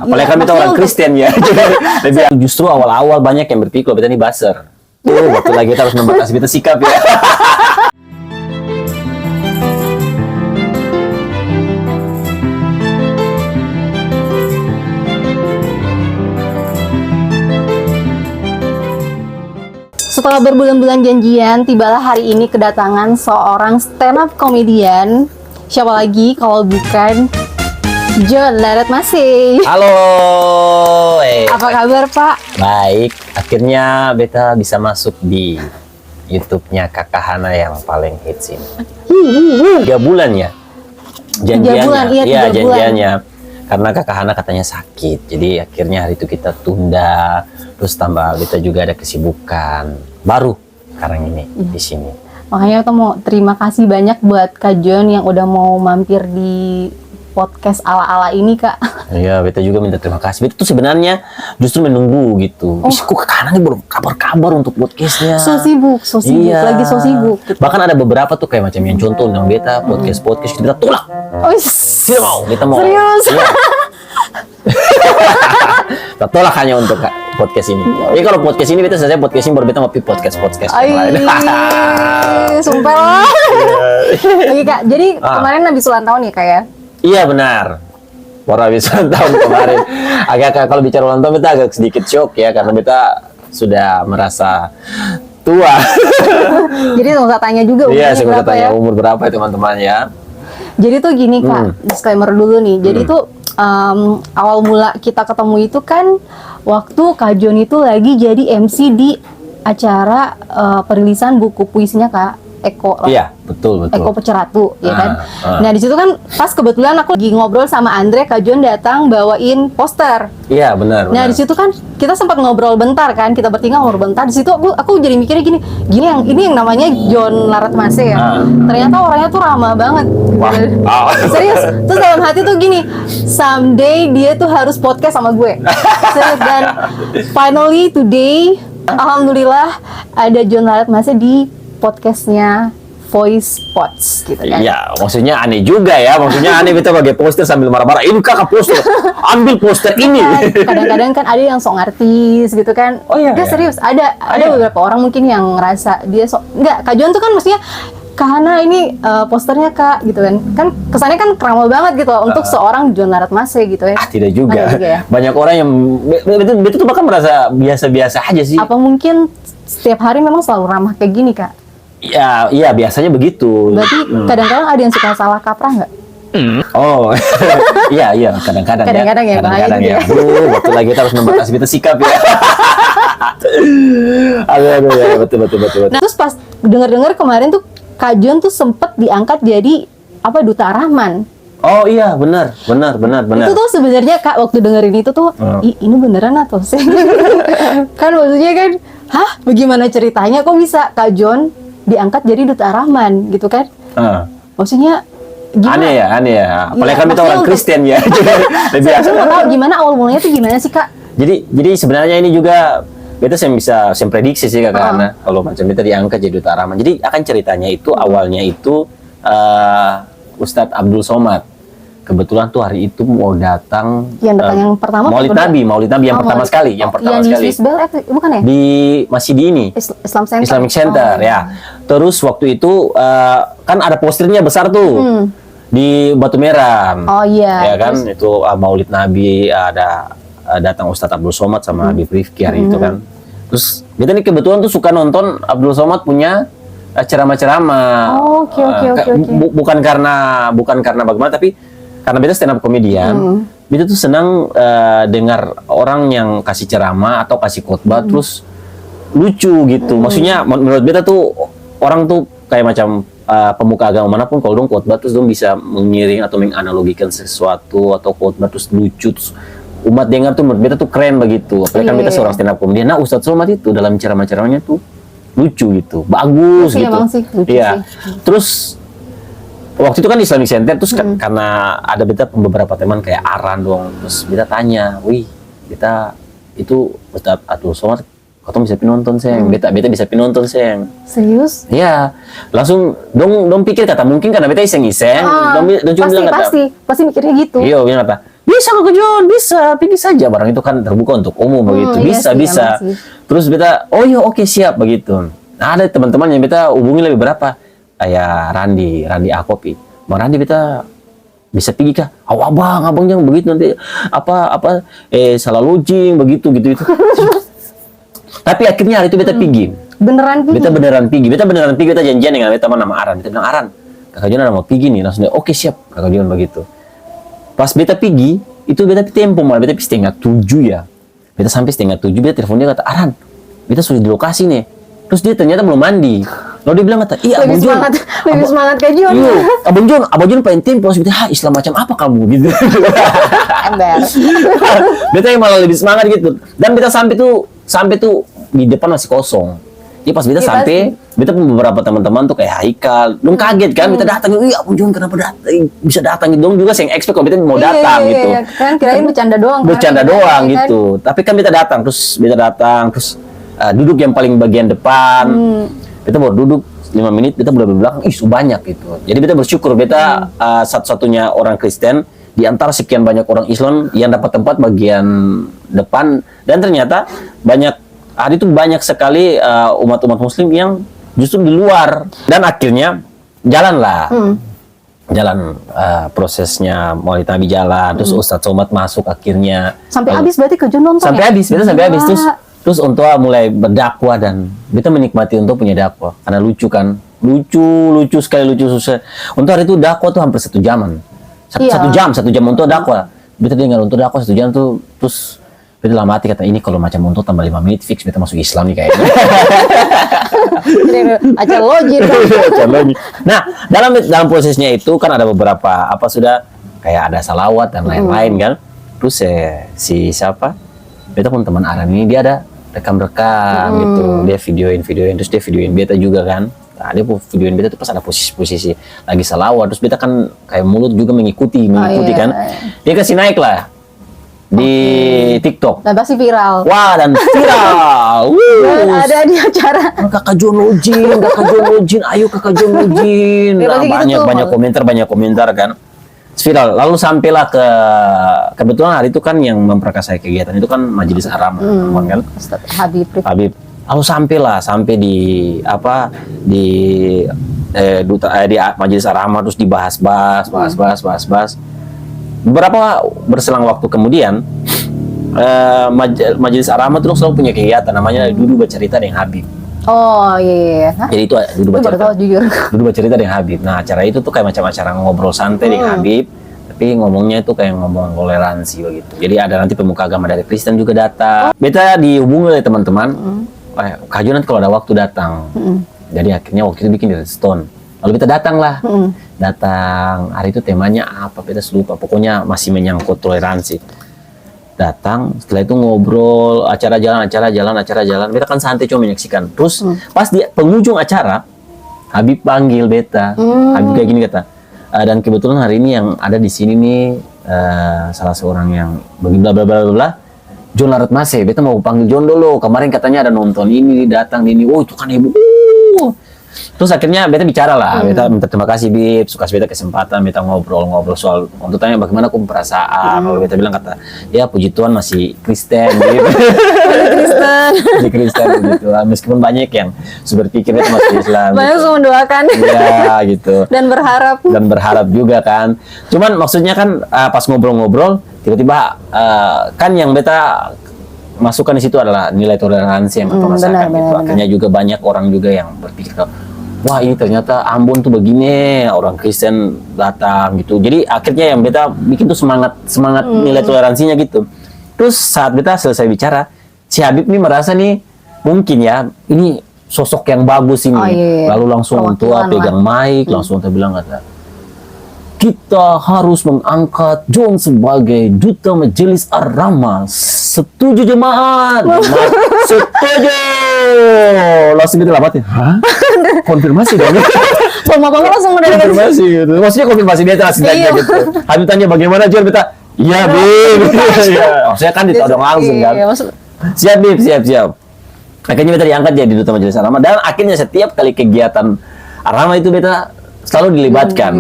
Apalagi kami itu orang Kristen ya. Jadi justru awal-awal banyak yang berpikir beta ini buzzer. Waktu lagi kita harus membahas beta sikap ya. Setelah berbulan-bulan janjian, tibalah hari ini kedatangan seorang stand-up komedian. Siapa lagi kalau bukan John Larat Masih. Halo. Apa kabar, Pak? Baik, akhirnya beta bisa masuk di YouTube-nya Kakak Hana yang paling hits ini. 3 bulan ya janjiannya. 3 bulan, iya, 3 bulan. Janjiannya. Karena Kakak Hana katanya sakit, jadi akhirnya hari itu kita tunda. Terus tambah beta juga ada kesibukan baru sekarang ini di sini. Makanya kita mau terima kasih banyak buat Kak John yang udah mau mampir di podcast ala-ala ini, Kak. Iya, beta juga minta terima kasih. Beta tuh sebenarnya justru menunggu gitu. Kok Kakak Hana ini belum kabar-kabar untuk podcastnya? So sibuk, Iya. lagi so sibuk. Gitu. Bahkan ada beberapa tuh kayak macam yang contoh dengan beta podcast kita tolak. Oh, Tidak mau, kita mau. serius? Iya. Kita tolak hanya untuk podcast ini. Jadi kalau podcast ini beta selesai podcast ini baru beta mau podcast yang lain. Sumpah lah. Oke, Kak, jadi kemarin habis ulang tahun ya, Kak ya? Iya benar. Baru habis ulang tahun kemarin. Agak kalau bicara ulang tahun beta agak sedikit shock ya karena beta sudah merasa tua. Jadi nggak usah tanya juga Iya, umurnya saya berapa tanya ya? umur berapa ya teman-teman ya. Jadi tuh gini, Kak, disclaimer dulu nih. Jadi tuh awal mula kita ketemu itu kan waktu Kak John itu lagi jadi MC di acara perilisan buku puisinya Kak Eko. Iya, betul. Eko Peceratu, ya kan? Ah. Nah, di situ kan pas kebetulan aku lagi ngobrol sama Andre, Kak John datang bawain poster. Iya, benar. Nah, di situ kan kita sempat ngobrol bentar kan, kita bertiga ngobrol bentar. Di situ aku jadi mikirnya gini yang namanya John Larat Masih ya. Ternyata orangnya tuh ramah banget. Wah. Serius. Terus dalam hati tuh gini, someday dia tuh harus podcast sama gue. Serius. Dan finally today, alhamdulillah ada John Larat Masih di podcastnya Voice Pods gitu kan. Iya, maksudnya aneh juga ya. Maksudnya aneh kita pakai poster sambil marah-marah. Ini kakak poster, ambil poster ini. Kadang-kadang kan ada yang sok artis gitu kan. Oh iya. Enggak, serius, ada beberapa orang mungkin yang ngerasa dia sok. Enggak, Kak John tuh kan mestinya Kak Hana ini posternya Kak gitu kan. Kan kesannya kan keramal banget gitu untuk seorang John Larat Masih gitu ya. Tidak juga. Ya? Banyak orang yang betul tuh bahkan merasa biasa-biasa aja sih. Apa mungkin setiap hari memang selalu ramah kayak gini, Kak? Ya, iya biasanya begitu. Berarti kadang-kadang ada yang suka salah kaprah nggak? Oh, iya, kadang-kadang ya. Kadang-kadang ya. Waktu lagi kita harus membahas beta sikap ya. aduh, ya, betul. Nah, terus pas dengar-dengar kemarin tuh Kak John tuh sempet diangkat jadi Duta Rahman. Oh iya, benar. Itu tuh sebenarnya Kak waktu dengerin itu tuh, ini beneran atau sih? Kan maksudnya kan, bagaimana ceritanya kok bisa Kak John diangkat jadi Duta Rahman gitu kan? Maksudnya gimana? Aneh ya. Apalagi kami itu orang Kristen ya. Saya mau tahu gimana awal mulanya tuh gimana sih, Kak? Jadi sebenarnya ini juga beta bisa prediksi sih Kak karena kalau macam beta diangkat jadi Duta Rahman. Jadi akan ceritanya itu awalnya itu Ustadz Abdul Somad. Kebetulan tuh hari itu mau datang yang pertama Maulid Nabi yang pertama sekali, yang di Swiss Bell bukan ya? Masih di ini Islamic Center ya. Terus waktu itu kan ada posternya besar tuh di Batu Meram. Oh iya. Ya kan itu Maulid Nabi ada datang Ustadz Abdul Somad sama Habib Rifki hari itu kan. Terus kita nih kebetulan tuh suka nonton Abdul Somad punya ceramah-ceramah. Oh, oke. Bukan karena bagaimana tapi karena beta stand up komedian, beta tuh senang dengar orang yang kasih ceramah atau kasih khotbah terus lucu gitu. Maksudnya menurut beta tuh orang tuh kayak macam pemuka agama manapun kalau dong khotbah terus dong bisa mengiring atau menganalogikan sesuatu atau khotbah terus lucu terus umat dengar tuh menurut beta tuh keren begitu. Apalagi kan beta seorang stand up komedian. Nah, Ustadz Somad itu dalam ceramah-ceramahnya tuh lucu gitu, bagus gitu. Iya. Terus waktu itu kan di Islamic Center terus karena ada beta beberapa teman kayak Aran dong terus beta tanya, wih beta itu Ustadz Abdul Somad kau bisa penonton sayang, beta bisa penonton sayang. Serius? Iya, langsung dong pikir kata mungkin karena beta iseng-iseng, dong cuma bilang kata pasti mikirnya gitu. Iya bilang apa? bisa Kak John, bisa, pergi saja, barang itu kan terbuka untuk umum begitu, iya bisa sih, bisa. emang sih. Terus beta, oh iya oke siap begitu. Nah, ada teman-teman yang beta hubungi lebih berapa, kayak Randi Akopi, Bang Randi beta bisa pergi kah? Oh abang jangan begitu nanti salah lodging begitu gitu. Tapi akhirnya hari itu beta pergi. Beneran Beta beneran pergi, beta janjian dengan beta teman nama Aran. Beta bilang, Aran, Kakak Jon ada mau pergi nih. Langsung dia, oke siap, Kakak Jon begitu. Pas beta pergi, itu beta tempo malah, beta pergi 6:30 ya. Beta sampai 6:30, beta telepon dia kata, Aran, beta sudah di lokasi nih. Terus dia ternyata belum mandi. Lalu dia bilang kata, iya Abang Jon. Lebih semangat Kak Jon. Iya, Abang Jon pengen tempo. Terus beta, Islam macam apa kamu? Gitu. Ember. Beta yang malah lebih semangat gitu. Dan beta sampai tuh di depan masih kosong. Jadi pas beta Iya, sampai, beta pun beberapa teman-teman tuh kayak Haikal, dong kaget kan, beta datang, iya Abang Jon kenapa datang, bisa datang gitu, dong juga yang expect kalau beta mau datang gitu. Iya. Kan kirain bercanda doang. Bercanda kan? doang Kan? gitu. Tapi kan beta datang, terus duduk yang paling bagian depan. Beta baru duduk 5 menit, beta udah belakang, banyak gitu. Jadi beta bersyukur, beta satu-satunya orang Kristen di antara sekian banyak orang Islam yang dapat tempat bagian depan, dan ternyata hari itu banyak sekali umat-umat Muslim yang justru di luar, dan akhirnya jalanlah. Jalan prosesnya Maulid Nabi jalan, terus Ustadz Somad masuk akhirnya. Sampai habis berarti Kak Jon nonton Sampai ya? habis, beta sampai habis. Wah. Terus Untua mulai berdakwah, dan beta menikmati Untua punya dakwah karena lucu kan, lucu sekali, lucu susah. Untua hari itu dakwah tuh hampir 1 jaman, Iya. 1 jam Untua dakwah. Beta dengar Untua dakwah 1 jam tuh, terus beta dalam hati kata, ini kalau macam Untua tambah 5 menit fix beta masuk Islam nih kayaknya. Acara login. Nah, dalam prosesnya itu kan ada beberapa kayak ada salawat dan lain-lain kan. Terus si siapa? Beta pun teman Aran ini, dia ada rekam-rekam gitu. Dia videoin, terus dia videoin beta juga kan. Nah, dia videoin beta tuh pas ada posisi lagi salawat, terus beta kan kayak mulut juga mengikuti iya. kan. Dia kasih naik lah di TikTok. Nah, pasti viral. Wah, dan viral. Dan ada di acara. Kakak Jon login, ayo Kakak Jon login. Ya, Nah, pasti gitu tuh. banyak komentar kan. Viral. Lalu sampailah kebetulan hari itu kan yang memperkasai kegiatan itu kan Majelis Ar-Rahmah, kan? Ustaz Habib. Lalu sampai di Majelis Ar-Rahmah, terus dibahas. Beberapa berselang waktu kemudian, Majelis Ar-Rahmah itu selalu punya kegiatan namanya duduk bercerita dengan Habib. Oh iya. Hah? Jadi itu duduk Itu baru bercerita. tahu jujur. Duduk bercerita dengan Habib. Nah, acara itu tuh kayak macam acara ngobrol santai dengan Habib, tapi ngomongnya itu kayak ngomong toleransi begitu. Jadi ada nanti pemuka agama dari Kristen juga datang. Beta dihubungi oleh teman-teman, Kak Jon nanti kalau ada waktu datang. Jadi akhirnya waktu itu bikin di Redstone. Lalu beta datang lah. Datang, hari itu temanya apa? Beta lupa. Pokoknya masih menyangkut toleransi. Datang, setelah itu ngobrol, acara jalan. Beta kan santai cuma menyaksikan. Terus pas di penghujung acara, Habib panggil beta. Habib kayak gini kata, dan kebetulan hari ini yang ada di sini nih salah seorang yang bla bla bla bla, Jon Larat Mase. Beta mau panggil Jon dulu. Kemarin katanya ada nonton ini, datang ini. Oh itu kan ibu. Terus akhirnya beta bicara lah, beta minta terima kasih Bib, suka beta kesempatan, beta ngobrol soal, untuk tanya bagaimana aku perasaan. Lalu beta bilang kata, ya puji Tuhan masih Kristen, Bib. Masih Kristen gitu lah, meskipun banyak yang berpikir beta masih Islam. Banyak Gitu. yang mendoakan. Iya gitu. Dan berharap juga kan. Cuman maksudnya kan pas ngobrol-ngobrol, tiba-tiba kan yang beta masukkan di situ adalah nilai toleransi yang kita rasakan gitu. Akhirnya juga banyak orang juga yang berpikir, wah ini ternyata Ambon tuh begini, orang Kristen datang gitu. Jadi akhirnya yang beta bikin tuh semangat nilai toleransinya gitu. Terus saat beta selesai bicara, si Habib nih merasa nih mungkin ya ini sosok yang bagus ini. Oh, iya. Lalu langsung Tua pegang mic, langsung Tua bilang kata, kita harus mengangkat Jon sebagai duta Majelis Ar-Rahmah. Setuju jemaat? Setuju. Langsung gitu lah mati. Hah? Konfirmasi dong. Bapak langsung udah Konfirmasi gitu. Maksudnya konfirmasi beta setidaknya gitu. Habib tanya bagaimana Jon, beta, iya Bib. Maksudnya kan ditodong langsung kan. Siap Bib, siap. Akhirnya beta diangkat jadi duta Majelis Ar-Rahmah, dan akhirnya setiap kali kegiatan Ar-Rahmah itu beta selalu dilibatkan.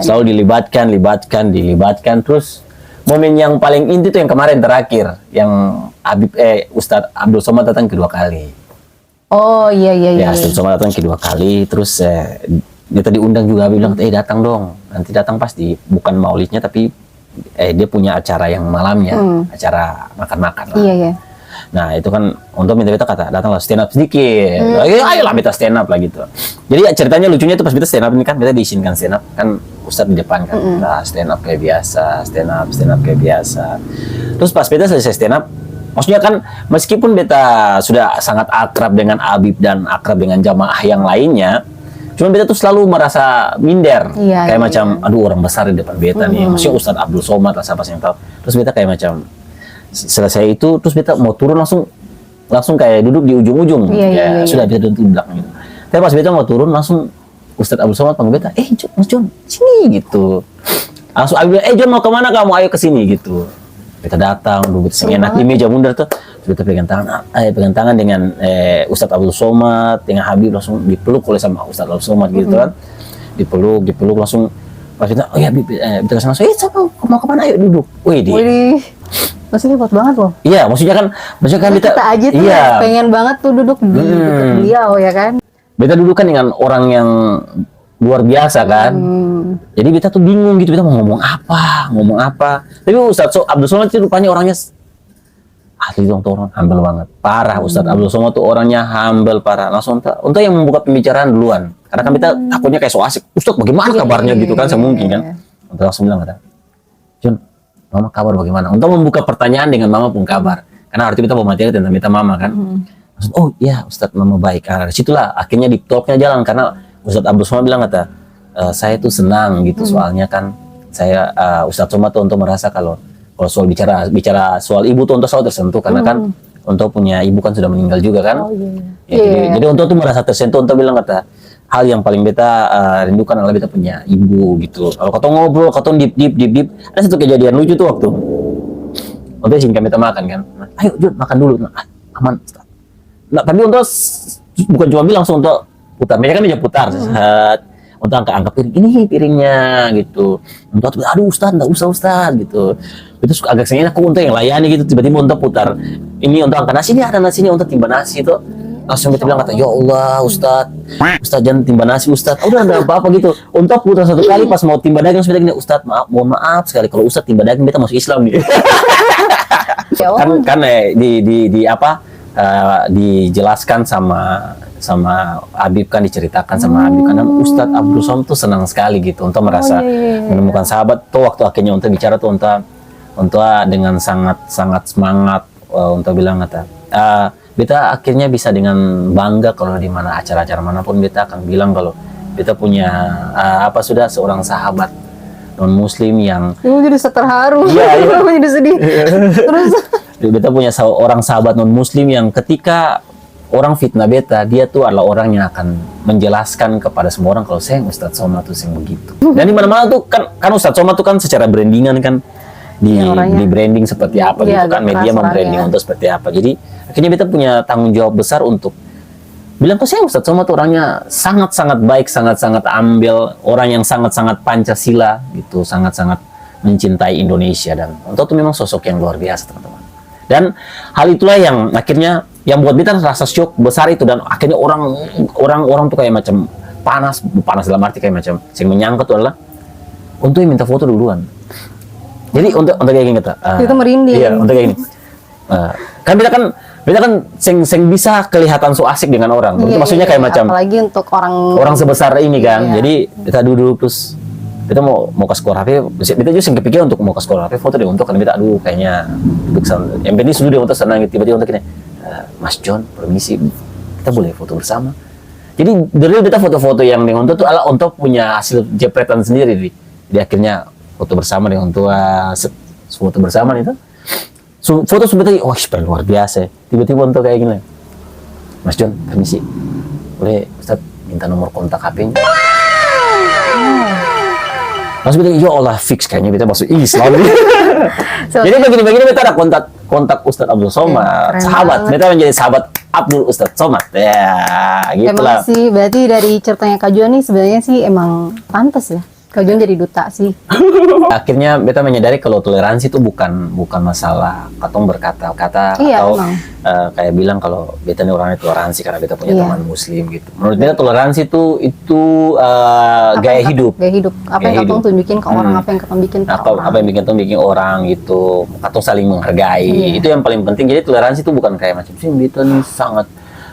Selalu dilibatkan. Terus momen yang paling inti tuh yang kemarin terakhir, yang Ustadz Abdul Somad datang kedua kali. Oh iya iya iya. Ya, Ustadz Somad datang kedua kali, terus dia tadi diundang juga, bilang, datang dong, nanti datang pasti, bukan maulidnya tapi dia punya acara yang malamnya, acara makan-makan lah. Iya iya. Nah itu kan untuk minta kata datanglah stand up sedikit, ayolah beta stand up lah gitu. Jadi ya, ceritanya lucunya itu pas beta stand up ini kan beta diizinkan stand up kan Ustadz di depan kan, nah stand up kayak biasa, stand up kayak biasa. Terus pas beta selesai stand up, maksudnya kan meskipun beta sudah sangat akrab dengan Habib dan akrab dengan jamaah yang lainnya, cuma beta tuh selalu merasa minder, kayak macam aduh orang besar di depan beta nih, maksudnya Ustadz Abdul Somad lah siapa yang tahu. Terus beta kayak macam selesai itu terus beta mau turun langsung kayak duduk di ujung-ujung, sudah beta duduk di belakang gitu. Tapi pas beta mau turun langsung Ustadz Abdul Somad panggil beta, Mas John sini gitu. Langsung Habib bilang, John mau kemana kamu, ayo kesini gitu. Beta datang duduk enak di meja bundar tuh, beta pegang tangan dengan Ustadz Abdul Somad dengan Habib, langsung dipeluk oleh sama Ustadz Abdul Somad gitu kan, dipeluk langsung. Pas beta, beta kesana langsung, mau kemana, ayo duduk. Wih. Maksudnya hebat banget loh. Iya, maksudnya kan kita aja tuh pengen banget tuh duduk di dekat beliau ya kan. Beta duduk kan dengan orang yang luar biasa kan. Jadi beta tuh bingung gitu, beta mau ngomong apa. Tapi Ustadz Abdul Somad itu rupanya orangnya asli dong, orang humble banget. Parah, Ustadz Abdul Somad tuh orangnya humble parah. Langsung untuk yang membuka pembicaraan duluan. Karena kan beta takutnya kayak so asik. Ustadz bagaimana kabarnya gitu kan, semungkin kan. Untuk langsung bilang kata, John, Mama kabar bagaimana? Untuk membuka pertanyaan dengan Mama pun kabar. Karena arti kita mau materi tentang beta Mama kan. Maksud, oh iya Ustadz Mama baik. Nah, disitulah akhirnya di talknya jalan. Karena Ustadz Abdul Somad bilang kata, saya tuh senang gitu. Soalnya kan saya Ustadz Somad tuh untuk merasa kalau soal bicara soal ibu tuh untuk selalu tersentuh. Karena kan untuk punya ibu kan sudah meninggal juga kan. Jadi untuk tuh merasa tersentuh. Untuk bilang kata, hal yang paling beta rindukan adalah beta punya ibu gitu. Kalau kau ngobrol, kau deep. Ada satu kejadian lucu tuh waktu izinkan beta makan kan. Ayo Jun makan dulu. Aman. Nah, tapi untuk bukan cuma bilang langsung untuk putar. Mereka kan meja putar. Untuk angkat piring. Ini piringnya gitu. Untuk aduh Ustaz, enggak usah Ustaz gitu. Itu agak sengaja aku untuk yang layani gitu. Tiba-tiba untuk putar. Ini untuk angkat nasi, ini ada nasinya untuk timba nasi tuh. Langsung kita bilang kata, ya Allah Ustadz jangan timba nasi Ustadz. Udah enggak apa-apa gitu. Untuk putar satu kali pas mau timba daging sudah gini, Ustadz mohon maaf sekali kalau Ustadz timba daging beta masuk Islam nih. kan dijelaskan sama Habib kan, diceritakan sama Habib karena Ustadz Abdul Somad tuh senang sekali gitu untuk merasa menemukan sahabat tuh. Waktu akhirnya untuk bicara tuh untuk dengan sangat semangat untuk bilang kata, beta akhirnya bisa dengan bangga kalau di mana acara-acara manapun beta akan bilang kalau beta punya sudah seorang sahabat non muslim yang jadi terharu. Iya. Jadi sedih. Terus beta punya seorang sahabat non muslim yang ketika orang fitnah beta, dia tuh adalah orang yang akan menjelaskan kepada semua orang kalau saya Ustadz Somad tuh yang begitu. Dan di mana-mana tuh kan Ustadz Somad tuh kan secara brandingan kan di branding seperti apa gitu kan, media membranding untuk seperti apa. Jadi akhirnya beta punya tanggung jawab besar untuk bilang kok saya Ustadz Somad orangnya sangat-sangat baik, sangat-sangat ambil, orang yang sangat-sangat Pancasila gitu, sangat-sangat mencintai Indonesia, dan untuk itu memang sosok yang luar biasa teman-teman. Dan hal itulah yang akhirnya yang buat beta rasa syok besar itu, dan akhirnya orang tuh kayak macam panas dalam arti kayak macam yang menyangka tuh adalah untuk minta foto duluan. Jadi untuk kayak gini kata, itu merinding. Iya, untuk kayak gini. Kan beta kan seng bisa kelihatan so asik dengan orang. Itu maksudnya kayak macam apalagi untuk orang sebesar ini kan. Jadi beta duduk terus beta mau ke sekolah HP, beta juga sing kepikiran untuk mau ke sekolah HP foto deh untuk, karena beta kayaknya duduk sama yang penting sudah dia untuk senang, tiba-tiba untuk ini, Mas John permisi kita boleh foto bersama. Jadi dari beta foto-foto yang dengan untuk tuh untuk punya hasil jepretan sendiri. Jadi akhirnya foto bersama dengan tua, foto bersama itu. Foto sebenarnya, luar biasa. Tiba-tiba untuk kayak gini, Mas John, permisi, boleh Ustadz minta nomor kontak HP-nya? Langsung kita, ya Allah, fix kayaknya kita masuk Islam. Jadi begini kita ada kontak Ustadz Abdul Somad, sahabat. Kita menjadi sahabat Abdul Ustadz Somad. Ya, gitu lah. Emang sih, berarti dari ceritanya Kak Juan nih sebenarnya sih emang pantas ya. Kak John jadi duta sih. Akhirnya beta menyadari kalau toleransi itu bukan masalah katong berkata-kata Iya, atau emang. kayak bilang kalau beta ini orangnya toleransi karena beta punya Iya. teman muslim gitu. Menurut beta toleransi itu Apa gaya yang hidup. Gaya hidup. Apa Gaya yang Katong hidup. tunjukin ke orang, apa yang Katong bikin ke orang. Apa yang bikin orang gitu, katong saling menghargai. Iya. Itu yang paling penting. Jadi toleransi itu bukan kayak macam sih beta nih sangat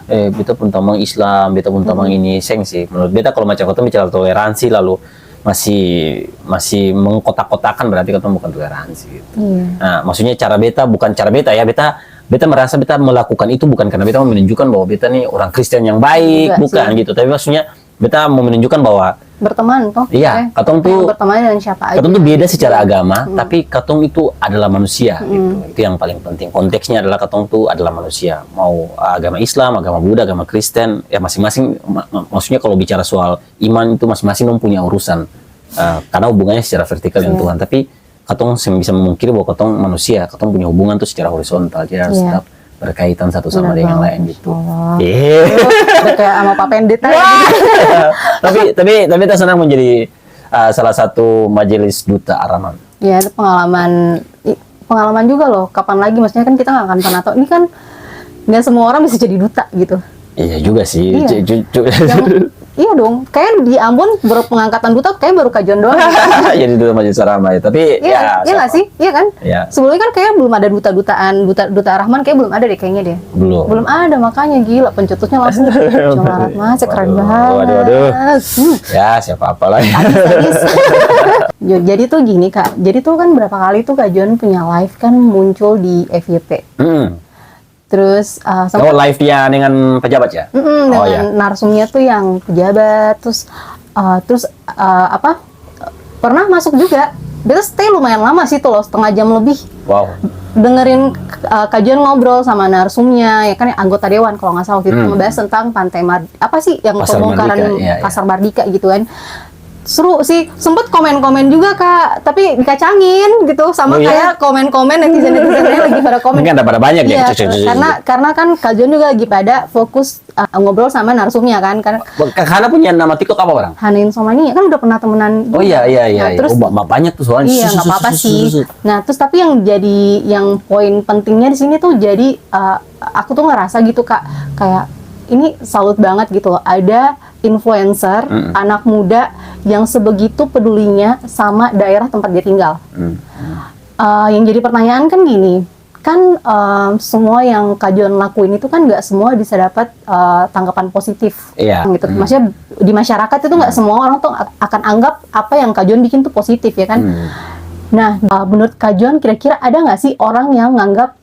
beta pun tamang Islam, beta pun tamang ini seng sih. Menurut beta kalau macam katong bicara toleransi lalu masih mengkotak-kotakan berarti katong bukan toleransi gitu. Iya. Nah, maksudnya bukan cara beta ya, beta merasa beta melakukan itu bukan karena beta mau menunjukkan bahwa beta nih orang Kristen yang baik, Enggak bukan sih. gitu. Tapi maksudnya beta mau menunjukkan bahwa Berteman toh. iya, katong tuh Kayak berteman dengan siapa aja. katong tuh beda secara agama, tapi katong itu adalah manusia gitu. Itu yang paling penting. Konteksnya adalah katong tuh adalah manusia. Mau agama Islam, agama Buddha, agama Kristen, ya masing-masing maksudnya kalau bicara soal iman itu masing-masing punya urusan. Karena hubungannya secara vertikal dengan Tuhan, tapi katong bisa memungkiri bahwa katong manusia, katong punya hubungan tuh secara horizontal, jadi harus Iya. tetap berkaitan satu sama Benar dengan yang banget. lain gitu. Oh. Iya. Udah kayak sama Pak Pendit aja. tapi kita senang menjadi salah satu majelis duta Ar-Rahman. Ya, itu pengalaman juga loh. Kapan lagi? Maksudnya kan kita nggak akan pernah tahu. Ini kan nggak semua orang bisa jadi duta gitu. Iya juga sih. Iya. Iya dong. Kayak di Ambon baru pengangkatan duta, kayak baru Kak John doang. Jadi duta majelis Ar-Rahman. Tapi Iya, iya nggak siapa? sih? Iya kan? Iya. Sebelumnya kan kayak belum ada duta Ar-Rahman, kayak belum ada deh kayaknya deh. Belum. Ada, makanya gila pencetusnya langsung John Mas, keren banget. Waduh. Ya siapa apa lagi. Sadis. Jadi tuh gini Kak, jadi tuh kan berapa kali tuh Kak John punya live kan muncul di FYP. Terus Oh, live dia dengan pejabat ya? dengan ya. narsumnya tuh yang pejabat, terus apa pernah masuk juga. Dia tuh stay lumayan lama sih tuh loh, setengah jam lebih. Wow. Dengerin kajian ngobrol sama narsumnya, ya kan yang anggota dewan kalau nggak salah waktu itu membahas tentang apa sih yang Pasar pembongkaran Mardika, iya, pasar Mardika gitu kan. Seru sih, sempet komen-komen juga Kak, tapi dikacangin gitu Oh, sama iya? kayak komen-komen netizen-netizennya lagi pada komen. Mungkin ada pada banyak Iya, ya. karena kan Kak John juga lagi pada fokus ngobrol sama narsumnya kan, karena Karena punya nama TikTok apa orang? Hanin Somani kan udah pernah temenan. Oh iya. Nah, terus Banyak tuh soalnya. iya nggak apa-apa sih. Nah terus tapi yang poin pentingnya di sini tuh jadi aku tuh ngerasa gitu Kak, kayak ini salut banget gitu loh, ada influencer anak muda yang sebegitu pedulinya sama daerah tempat dia tinggal. Yang jadi pertanyaan kan gini, kan semua yang Kak John lakuin itu kan nggak semua bisa dapat tanggapan positif. Iya. Gitu. Maksudnya di masyarakat itu nggak semua orang tuh akan anggap apa yang Kak John bikin tuh positif ya kan. Nah, menurut Kak John kira-kira ada nggak sih orang yang nganggap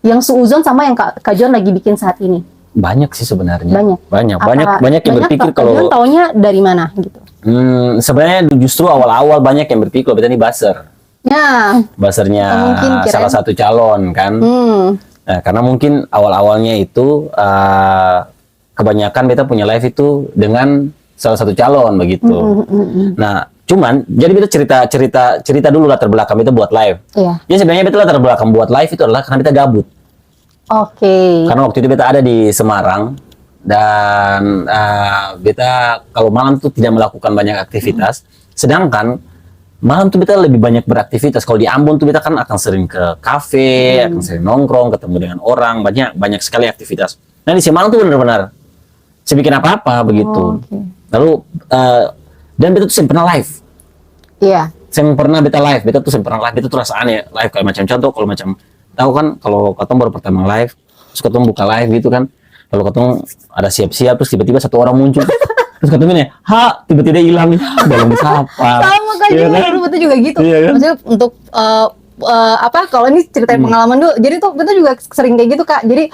yang seuzon sama yang Kak John lagi bikin saat ini? Banyak sih sebenarnya. Banyak Banyak yang berpikir Kak John kalau taunya dari mana gitu? sebenarnya justru awal-awal banyak yang berpikir kalau beta ini buzzer. Ya, Buzzernya mungkin kirain- salah satu calon kan. Nah, karena mungkin awal-awalnya itu kebanyakan beta punya live itu dengan salah satu calon begitu. Nah, cuman jadi beta cerita dulu latar belakang beta buat live. Iya. Jadi sebenarnya beta latar belakang buat live itu adalah karena beta gabut. Oke. Karena waktu itu beta ada di Semarang dan beta kalau malam tuh tidak melakukan banyak aktivitas. Sedangkan malam tuh beta lebih banyak beraktivitas. Kalau di Ambon tuh beta kan akan sering ke kafe, akan sering nongkrong, ketemu dengan orang, banyak sekali aktivitas. Nah di Semarang tuh benar-benar saya bikin apa-apa begitu. Oke. Lalu dan beta tuh saya pernah live. Iya. Saya pernah beta live, beta tuh pernah live, beta tuh rasaan ya live kayak macam contoh kalau macam tahu kan kalau ketemu baru pertama live, terus ketemu buka live gitu kan, lalu ketemu ada siap-siap terus tiba-tiba satu orang muncul, terus ketemu nih, tiba-tiba hilang, dalam siapa? Sama Kak Iya John kan? dulu betul juga gitu. Iya kan? Maksudnya untuk apa kalau ini ceritain pengalaman dulu. Jadi tuh betul juga sering kayak gitu Kak. Jadi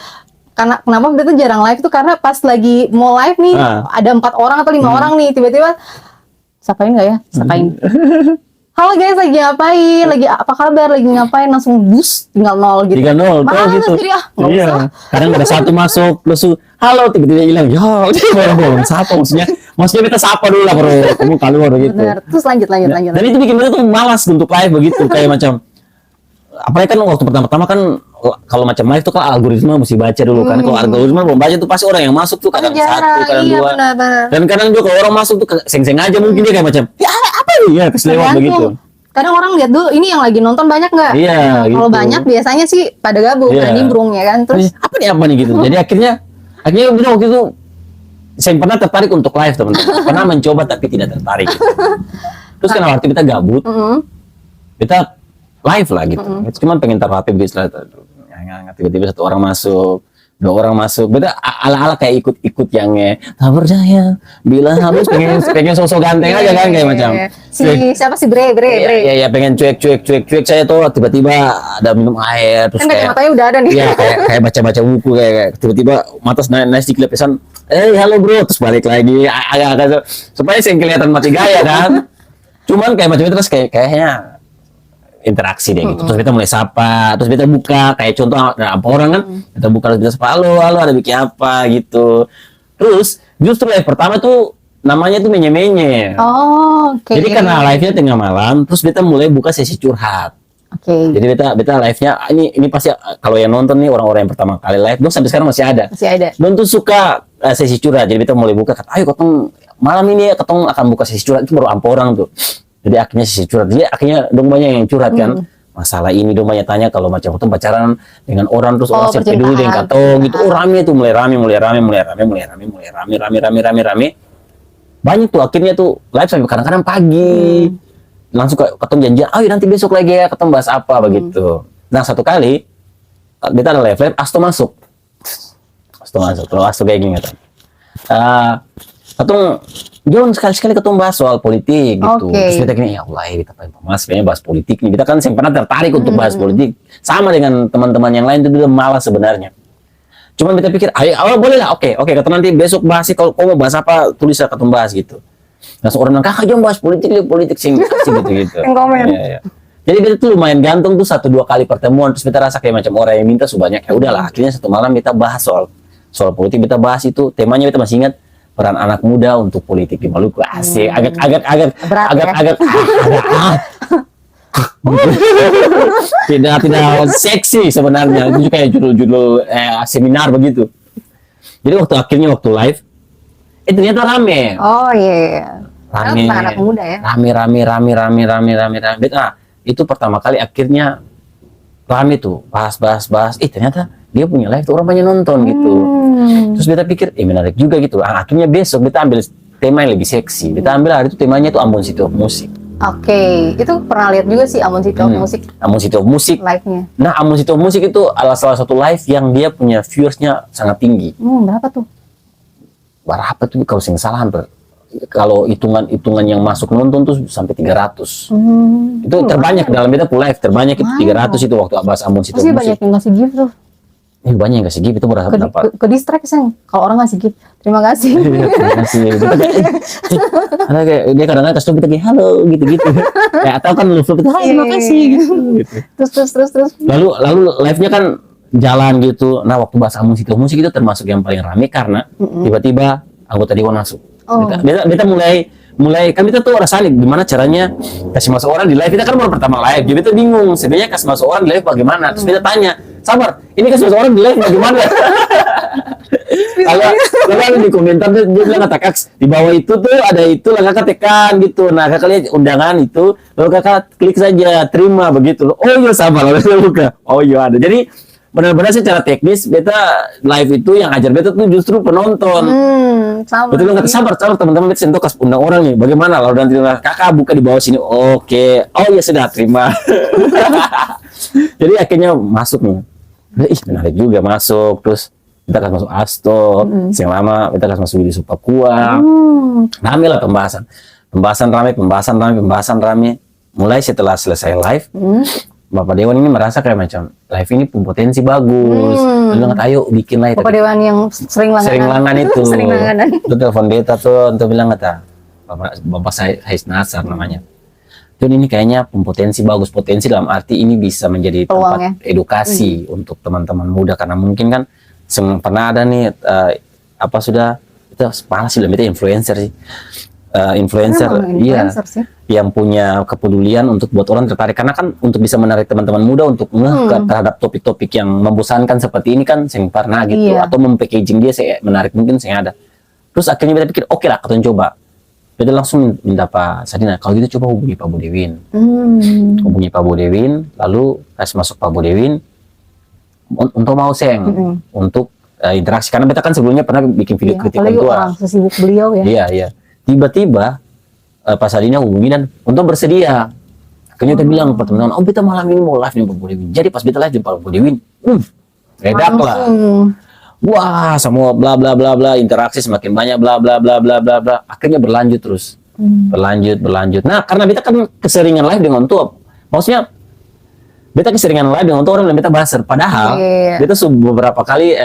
karena kenapa betul jarang live tuh karena pas lagi mau live nih ada 4 orang atau 5 orang nih tiba-tiba sapain nggak ya? Sapain. Halo guys, lagi ngapain? Lagi apa kabar? Lagi ngapain? Langsung bus tinggal 0 gitu. 3-0 tuh Males gitu. jadi nggak Iya. usah. Kadang ada satu masuk, terus halo tiba-tiba hilang. Ya, belum sapa maksudnya kita sapa dulu lah bro, kamu keluar gitu. Benar. Terus lanjut. Dan itu bikin kita tuh malas untuk live begitu kayak macam apalagi kan waktu pertama-tama kan kalau macam live tuh kan algoritma mesti baca dulu kan. Kalau algoritma belum baca tuh pasti orang yang masuk tuh kadang jarang, satu, kadang iya, dua. benar-benar. Dan kadang juga kalau orang masuk tuh seng-seng aja mungkin dia kayak macam ya apa ini ya keselewat begitu. Tergantung. Kadang orang lihat dulu ini yang lagi nonton banyak nggak? Iya, Kalau gitu. banyak biasanya sih pada gabung, Iya. pada nimbrung ya kan. Terus apa nih gitu. Jadi akhirnya kita waktu itu saya pernah tertarik untuk live teman-teman. Pernah mencoba tapi tidak tertarik. Gitu. Terus karena waktu kita gabut, kita live lah gitu. Cuman pengen taruh HP begitu lah. Tiba-tiba satu orang masuk, dua orang masuk. Beda ala-ala kayak ikut-ikut yang tak percaya bila habis pengen sosok ganteng aja kan kayak macam. siapa sih Bre. Iya, pengen cuek saya tuh tiba-tiba ada minum air terus Kan kayak matanya udah ada nih. iya kayak baca-baca buku kayak tiba-tiba mata naik sedikit pesan halo bro terus balik lagi agak supaya saya kelihatan mati gaya kan. Cuman kayak macam itu terus kayaknya interaksi deh gitu. Terus kita mulai sapa, terus kita buka kayak contoh ada apa orang kan, kita buka terus kita sapa, halo ada bikin apa gitu. Terus justru live pertama tuh namanya tuh menye-menye. Oh, oke. Jadi karena live-nya tengah malam, terus kita mulai buka sesi curhat. Oke. Jadi beta live-nya ini pasti kalau yang nonton nih orang-orang yang pertama kali live, dong sampai sekarang masih ada. Masih ada. Don tuh suka sesi curhat. Jadi kita mulai buka, kata, ayo ketong malam ini ya ketong akan buka sesi curhat. Itu baru ampe orang tuh. Jadi akhirnya sesi curhat. Jadi akhirnya dong banyak yang curhat kan. Masalah ini dong banyak tanya kalau macam ketong pacaran dengan orang terus orang siap peduli dengan katong gitu. Oh rame tuh mulai rame. Banyak tuh akhirnya tuh live sampai kadang-kadang pagi. Langsung ketemu janjian, ayo nanti besok lagi ya ketemu bahas apa begitu. Nah satu kali kita ada live Asto masuk kalau Asto kayak gini kan. Ketemu John sekali-sekali ketemu bahas soal politik gitu. Terus kita gini ya Allah kita pengen kayaknya bahas politik nih. Kita kan yang pernah tertarik untuk bahas politik. Sama dengan teman-teman yang lain itu dia malas sebenarnya. Cuman kita pikir ayo boleh lah oke kata nanti besok bahas sih kalau mau bahas apa tulis lah ketemu bahas gitu. Langsung orang bilang, kakak jangan bahas politik sih gitu. Komen. Ya. Jadi kita tuh lumayan gantung tuh 1-2 kali pertemuan terus kita rasa kayak macam orang yang minta sebanyak ya udahlah akhirnya satu malam kita bahas soal politik kita bahas itu temanya kita masih ingat peran anak muda untuk politik di Maluku asik agak tidak seksi sebenarnya itu kayak judul seminar begitu. Jadi waktu live ternyata rame. Oh iya. Rame. Anak muda ya. Rame. Itu pertama kali akhirnya rame tuh bahas. Ternyata dia punya live tuh orang banyak nonton gitu. Terus kita pikir menarik juga gitu. Akhirnya besok kita ambil tema yang lebih seksi. Kita ambil hari itu temanya tuh Ambon City of Music. Oke, itu pernah lihat juga sih Ambon City of Music. Ambon City of Music. Live-nya. Nah, Ambon City of Music itu adalah salah satu live yang dia punya viewersnya sangat tinggi. Berapa tuh? Berapa tuh kalau saya salah hampir kalau hitungan yang masuk nonton tuh sampai 300. Itu terbanyak dalam beta live terbanyak itu 300 itu waktu bahas Ambon City of Pasti Music. banyak yang ngasih gift tuh. Banyak yang kasih gift itu berapa dapat. Ke distract Sang. Kalau orang ngasih gift, terima kasih. Terima kasih. Ada kayak dia kadang-kadang kasih kita kayak halo gitu-gitu. Kayak atau kan lu kita hai terima kasih gitu. Terus. Lalu live-nya kan jalan gitu. Nah, waktu bahas Ambon City of Music itu termasuk yang paling rame karena tiba-tiba anggota dewan masuk. Kita mulai kan kita tuh rasa nih gimana caranya kasih masuk orang di live. Kita kan baru pertama live jadi kita bingung sebenarnya kasih masuk orang di live bagaimana. Terus kita tanya sabar ini kasih masuk orang di live bagaimana. Kalau di komentar dia bilang kata kak di bawah itu tuh ada itu lah kakak tekan gitu. Nah kakak lihat undangan itu lalu kakak klik saja terima begitu. Oh iya sabar lalu saya buka. Oh iya ada. Jadi benar-benar secara teknis beta live itu yang ajar beta tuh justru penonton. Sama. Betul nggak sabar teman-teman beta sentuh kas undang orang nih. Bagaimana lalu nanti kakak buka di bawah sini. Oke. Oh ya sudah terima. Jadi akhirnya masuk nih. Menarik juga masuk terus kita kasih masuk Asto. Yang lama kita kasih masuk Willy Supakua. Rame lah pembahasan rame. Mulai setelah selesai live. Bapak Dewan ini merasa kayak macam live ini potensi bagus. Dia bilang ayo bikin live. Bapak Dewan yang sering langganan itu. Sering langganan. Itu telepon beta tuh untuk bilang kata Bapak saya Hais Nasar namanya. Tuh ini kayaknya potensi bagus, potensi dalam arti ini bisa menjadi tempat edukasi untuk teman-teman muda karena mungkin kan pernah ada nih sudah itu malah sih lebih influencer sih. influencer, Memang iya, influencer sih. yang punya kepedulian untuk buat orang tertarik, karena kan untuk bisa menarik teman-teman muda untuk terhadap topik-topik yang membosankan seperti ini kan saya pernah gitu, Iya. atau mempackaging dia saya menarik mungkin saya ada. Terus akhirnya kita pikir oke lah kita coba, kita langsung minta Pak Sadina kalau gitu coba hubungi Pak Budewin, hubungi Pak Budewin, lalu kasih masuk Pak Budewin untuk mau seng untuk interaksi, karena kita kan sebelumnya pernah bikin video Iya, kritik apalagi tua. orang sesibuk beliau ya. Iya, iya. Tiba-tiba Pak Sadina hubungi dan untuk bersedia. Akhirnya kita bilang ke teman-teman, oh beta malam ini mau live nih Pak Budewin. Jadi pas beta live di Pak Budewin, redak lah. Wah, semua bla bla bla bla, interaksi semakin banyak bla bla bla bla bla bla. Akhirnya berlanjut terus. Berlanjut. Nah, karena beta kan keseringan live dengan tuh, maksudnya beta keseringan live dengan orang dan beta buzzer. Padahal beta beberapa kali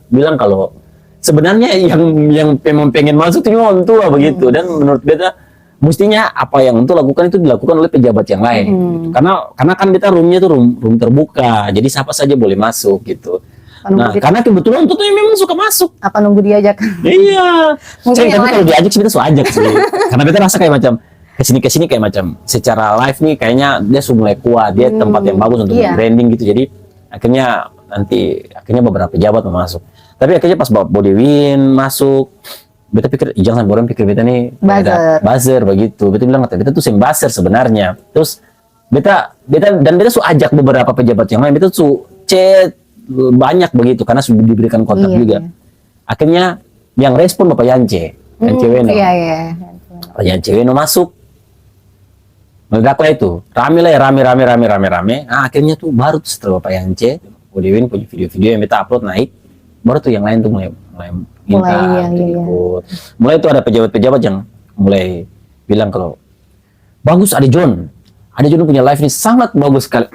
bilang kalau sebenarnya yang memang pengen masuk itu orang tua begitu, dan menurut beta mestinya apa yang untuk lakukan itu dilakukan oleh pejabat yang lain. Gitu. Karena kan beta roomnya itu room terbuka, jadi siapa saja boleh masuk gitu. Nah, karena kebetulan untuk memang suka masuk. Apa nunggu diajak? Iya. Mungkin Tapi kalau diajak sih beta suka ajak sih. Karena beta rasa kayak macam kesini kayak macam secara live nih kayaknya dia sudah mulai kuat, dia tempat yang bagus untuk branding gitu. Jadi akhirnya beberapa pejabat mau masuk. Tapi akhirnya pas Bapak Budewin masuk, beta pikir jangan orang pikir beta nih buzzer begitu. Beta bilang beta tuh sing buzzer sebenarnya. Terus beta suka ajak beberapa pejabat yang lain, beta suka chat banyak begitu karena sudah diberikan kontak juga. Akhirnya yang respon Bapak Yance Weno. Iya. Bapak Yance Weno masuk. Meledak lah itu, rame. Nah, akhirnya tuh baru tuh setelah Bapak Yance Budewin punya video-video yang beta upload naik, baru tuh yang lain tuh mulai minta ikut. Mulai tuh ada pejabat-pejabat yang mulai bilang kalau bagus ada John punya live ini sangat bagus sekali.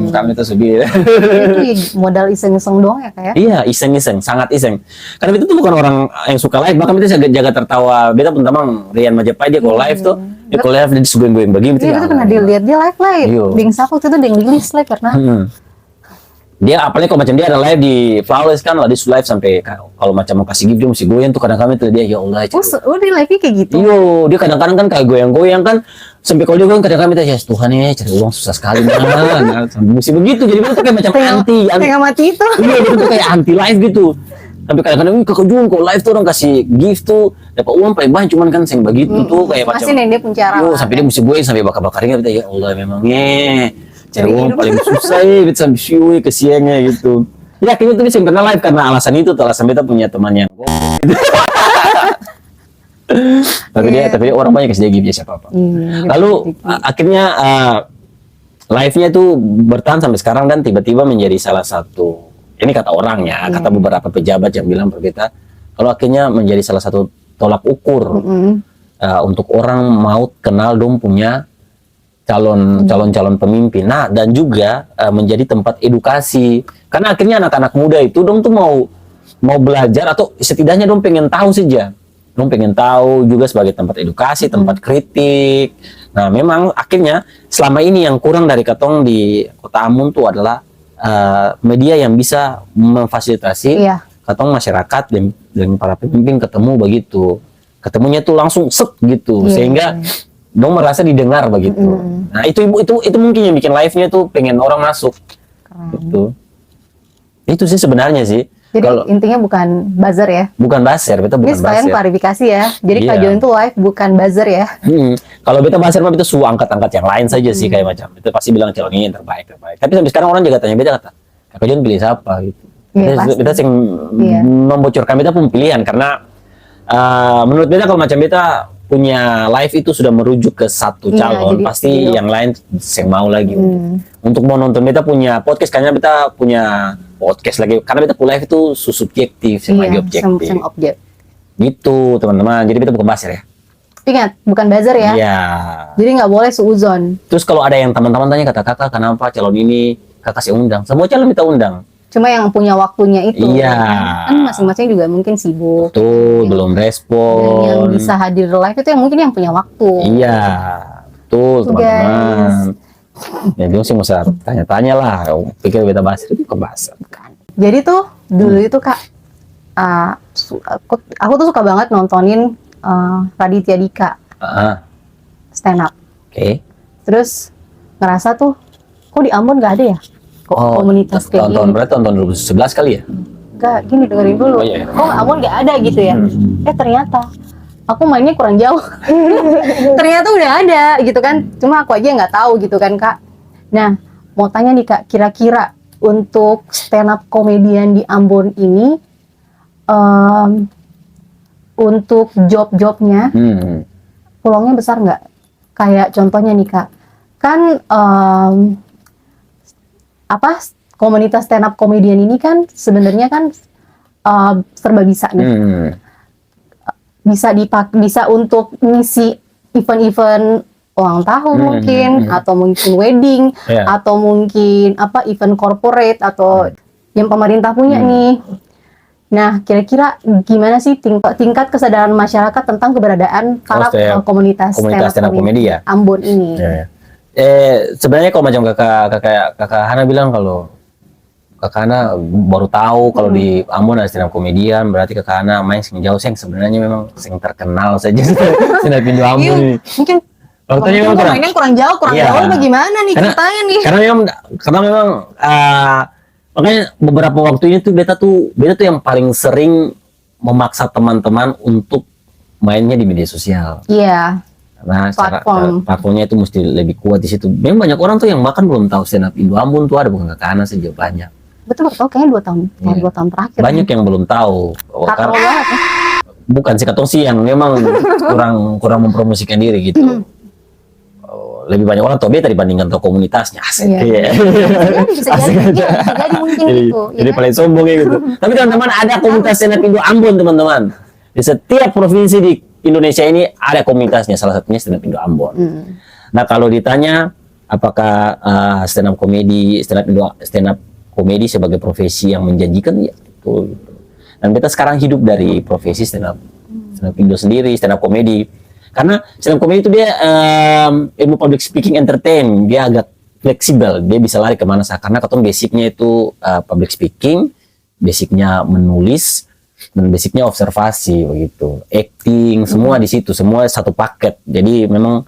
Kami tuh sedih. Itu modal iseng-iseng doang ya kayak? Iya, iseng-iseng, sangat iseng. Karena beta tuh bukan orang yang suka live, bahkan beta jaga tertawa. Beta pun teman Rian Majapahit dia kalau live tuh, dia kalau live dia disuguhin begini. Iya, kita pernah dilihat dia live. Ding Sapu itu Ding Lilis live karena dia apalagi kalau macam dia ada live di Flawless kan lah, dia live sampai kalau macam mau kasih gift dia mesti goyang tuh kadang-kadang tuh dia ya Allah. Dia live kayak gitu. Iya, dia kadang-kadang kan kayak goyang-goyang kan sampai kalau dia goyang kadang-kadang minta ya Tuhan ya cari uang susah sekali nah, mesti begitu jadi itu kayak macam anti mati itu. Iya, itu kayak anti live gitu. Sampai kadang-kadang kakak Jun kalau live tuh orang kasih gift tuh dapat uang paling banyak cuman kan sing begitu tuh kayak macam. Masih dia punya cara. Sampai dia mesti goyang sampai bakar-bakarnya kita ya Allah memangnya cari uang paling susah ya, bisa sampai siu kesiannya gitu. Ya akhirnya tuh bisa pernah live karena alasan itu, alasan beta punya teman yang tapi dia orang banyak kasih dia gift siapa-apa. Lalu akhirnya live-nya tuh bertahan sampai sekarang dan tiba-tiba menjadi salah satu, ini kata orangnya, kata beberapa pejabat yang bilang berbeda, kalau akhirnya menjadi salah satu tolak ukur untuk orang mau kenal dong punya calon pemimpin. Nah, dan juga menjadi tempat edukasi. Karena akhirnya anak-anak muda itu dong tuh mau belajar atau setidaknya dong pengen tahu saja. Dong pengen tahu juga sebagai tempat edukasi, tempat kritik. Nah, memang akhirnya selama ini yang kurang dari Katong di Kota Ambon tuh adalah media yang bisa memfasilitasi Katong masyarakat dan para pemimpin ketemu begitu. Ketemunya tuh langsung set gitu. Sehingga dong merasa didengar begitu. Nah, itu mungkin yang bikin live-nya tuh pengen orang masuk. Gitu. Itu sih sebenarnya sih. Jadi intinya bukan buzzer ya? Bukan buzzer, beta bukan buzzer. Ini sekalian klarifikasi ya. Jadi Kak Jon itu live bukan buzzer ya? Kalau beta buzzer mah beta suruh angkat-angkat yang lain saja sih kayak macam. Itu pasti bilang calon ini yang terbaik. Tapi sampai sekarang orang juga tanya beta kata, Kak Jon pilih siapa gitu. Beta sing membocorkan beta pun pilihan karena menurut beta kalau macam beta punya live itu sudah merujuk ke satu calon, pasti yang lain yang mau lagi untuk mau nonton beta punya podcast, karena beta punya podcast lagi karena beta punya live itu subjektif sama objektif gitu teman-teman. Jadi beta bukan buzzer ya, ingat bukan buzzer ya. Jadi nggak boleh suuzon. Terus kalau ada yang teman-teman tanya kata kakak kenapa calon ini kakak sih undang, semua calon kita undang. Cuma yang punya waktunya itu. Kan masing-masing juga mungkin sibuk. Betul, belum respon. Dan yang bisa hadir live itu yang mungkin yang punya waktu. Iya, betul teman-teman. Ya dia sih masa tanya-tanya lah. Pikir beta bahas itu ke bahasa. Jadi tuh dulu itu Kak, aku tuh suka banget nontonin Raditya Dika stand up. Oke. Terus ngerasa tuh kok di Ambon nggak ada ya komunitas kayak tahun gini. berarti tahun 2011 kali ya? Enggak, gini dengerin dulu. Oh, iya. Kok Ambon nggak ada gitu ya? Ternyata aku mainnya kurang jauh. Ternyata udah ada gitu kan. Cuma aku aja nggak tahu gitu kan Kak. Nah, mau tanya nih Kak, kira-kira untuk stand up komedian di Ambon ini untuk job-jobnya peluangnya besar nggak? Kayak contohnya nih Kak, kan komunitas stand up komedian ini kan sebenarnya kan serba bisa nih. Bisa untuk ngisi event-event ulang tahun mungkin, atau mungkin wedding, atau mungkin event corporate atau yang pemerintah punya nih. Nah, kira-kira gimana sih tingkat kesadaran masyarakat tentang keberadaan para komunitas stand up comedy ya? Ambon ini? Sebenarnya kalau macam kakak Hana bilang, kalau kakak Hana baru tahu kalau di Ambon ada stand up komedian, berarti kakak Hana main sing jauh, sebenarnya memang sing terkenal saja stand up Indo Ambon ini. Mungkin waktunya memang mainnya kurang jauh bagaimana nih ceritanya nih? Karena memang makanya beberapa waktu ini tuh beta tuh yang paling sering memaksa teman-teman untuk mainnya di media sosial. Iya. Karena platformnya itu mesti lebih kuat di situ. Memang banyak orang tuh yang bahkan belum tahu stand up Indo Ambon tuh ada, bukan kakak Hana saja, banyak. Betul, kayaknya 2 tahun terakhir. Banyak yang belum tahu. Bukan sih, katong sih yang memang kurang mempromosikan diri gitu. Lebih banyak orang tahu beta dibandingkan tahu komunitasnya. Asik. Iya. Bisa jadi mungkin itu. Jadi paling sombong gitu. Tapi teman-teman, ada komunitas stand up Indo Ambon, teman-teman. Di setiap provinsi di Indonesia ini ada komunitasnya, salah satunya stand up Indo Ambon. Nah, kalau ditanya apakah stand up komedi sebagai profesi yang menjanjikan, ya betul. Dan beta sekarang hidup dari profesi stand up Indo sendiri, stand up komedi. Karena stand up comedy itu dia ilmu public speaking entertain, dia agak fleksibel, dia bisa lari kemana saja. Karena katong basicnya itu public speaking, basicnya menulis, dan basicnya observasi begitu, acting, semua di situ, semua satu paket. Jadi memang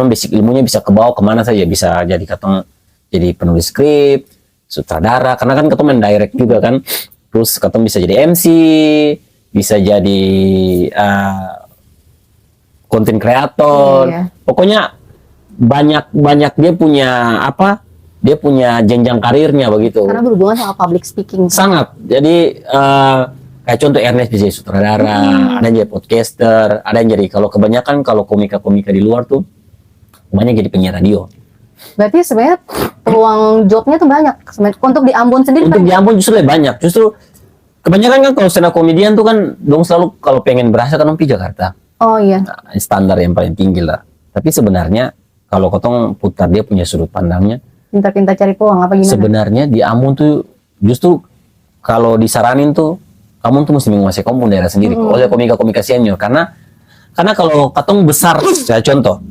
basic ilmunya bisa kebawa kemana saja, bisa jadi katong jadi penulis skrip, sutradara, karena kan katong main direct juga kan, terus katong bisa jadi MC, bisa jadi konten kreator, pokoknya banyak dia punya jenjang karirnya begitu. Karena berhubungan sama public speaking. Sangat. Jadi kayak contoh Ernest bisa jadi sutradara, ada yang jadi podcaster, ada yang jadi, kalau kebanyakan kalau komika-komika di luar tuh banyak jadi penyiar radio. Berarti sebenarnya peluang jobnya tuh banyak. Untuk di Ambon sendiri. Untuk di Ambon justru lebih banyak. Justru kebanyakan kan kalau stand up comedian tuh kan dong selalu kalau pengen berhasil kan di Jakarta. Oh iya. Nah, standar yang paling tinggi lah. Tapi sebenarnya kalau kotong putar dia punya sudut pandangnya, pintar-pintar cari peluang apa gimana? Sebenarnya di Ambon tuh justru kalau disaranin tuh kamu tuh mesti menguasai kampung daerah sendiri oleh komika-komika senior, karena kalau katong besar, saya contoh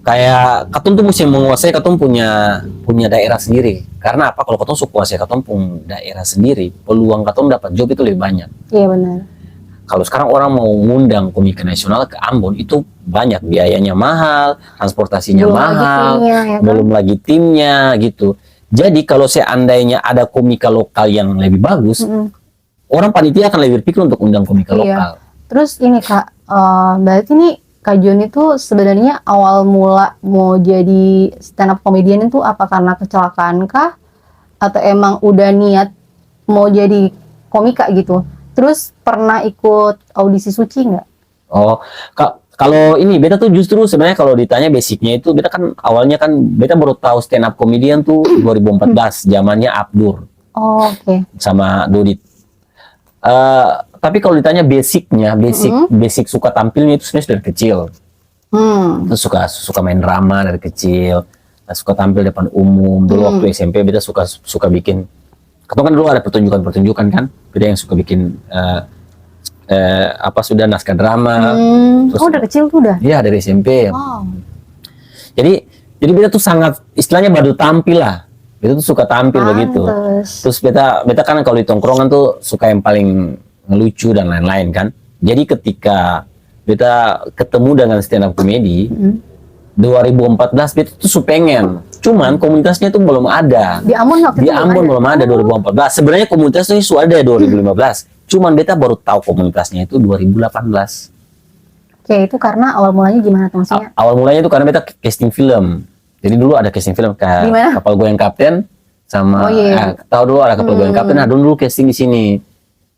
kayak katong tuh mesti menguasai katong punya daerah sendiri. Karena apa? Kalau katong suka kuasai katong punya daerah sendiri, peluang katong dapat job itu lebih banyak. Iya benar. Kalau sekarang orang mau ngundang komika nasional ke Ambon itu banyak, biayanya mahal, transportasinya mahal, belum lagi timnya gitu. Jadi kalau seandainya ada komika lokal yang lebih bagus, orang panitia akan lebih berpikir untuk undang komika lokal. Terus ini Kak, berarti nih Kak John itu sebenarnya awal mula mau jadi stand up comedian itu apa karena kecelakaan kah? Atau emang udah niat mau jadi komika gitu? Terus pernah ikut audisi suci nggak? Oh, kalau ini beta tuh justru sebenarnya kalau ditanya basicnya itu beta kan awalnya kan beta baru tahu stand up comedian tuh 2014 zamannya Abdur. Oh, oke. Sama Dodit. Tapi kalau ditanya basic suka tampilnya itu sebenarnya dari kecil. Terus suka main drama dari kecil, suka tampil depan umum. Dulu waktu SMP beta suka bikin. Kan dulu ada pertunjukan kan, beda yang suka bikin sudah naskah drama. Terus, dari kecil tuh udah? Iya, dari SMP. Wow. Jadi beta tuh sangat istilahnya badu tampil lah. Beta tuh suka tampil begitu. Terus beta kan kalau di tongkrongan tuh suka yang paling ngelucu dan lain-lain kan. Jadi ketika beta ketemu dengan stand up comedy 2014 beta tuh pengen, cuman komunitasnya tuh belum ada. Di Ambon waktu Di itu Ambon belum ada 2014. Sebenarnya komunitasnya sudah ada 2015. Cuman beta baru tahu komunitasnya itu 2018. Oke, itu karena awal mulanya gimana tuh maksudnya? Awal mulanya itu karena beta casting film. Jadi dulu ada casting film kayak Di mana? Kapal Goyang Kapten sama Oh, iya. tahu dulu ada Kapal Goyang Kapten. Nah, dulu casting di sini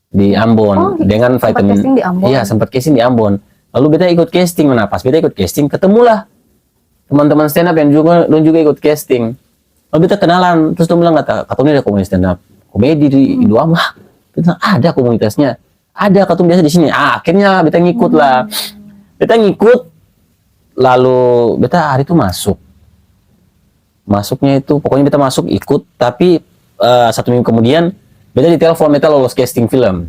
di Ambon Oh, gitu. dengan Sempat vitamin. casting di Ambon. Iya, sempat casting di Ambon. Lalu beta ikut casting. Nah, pas beta ikut casting ketemulah teman-teman stand up yang juga ikut casting. Lalu beta kenalan, terus dia bilang katanya ada komunitas stand up komedi di Indo Ambon. Wah, beta bilang, ada komunitasnya. Ada katanya biasa di sini. Akhirnya beta ngikut lah. Beta ngikut, lalu beta hari itu masuknya itu pokoknya beta masuk ikut, tapi 1 minggu kemudian beta ditelepon, beta lolos casting film.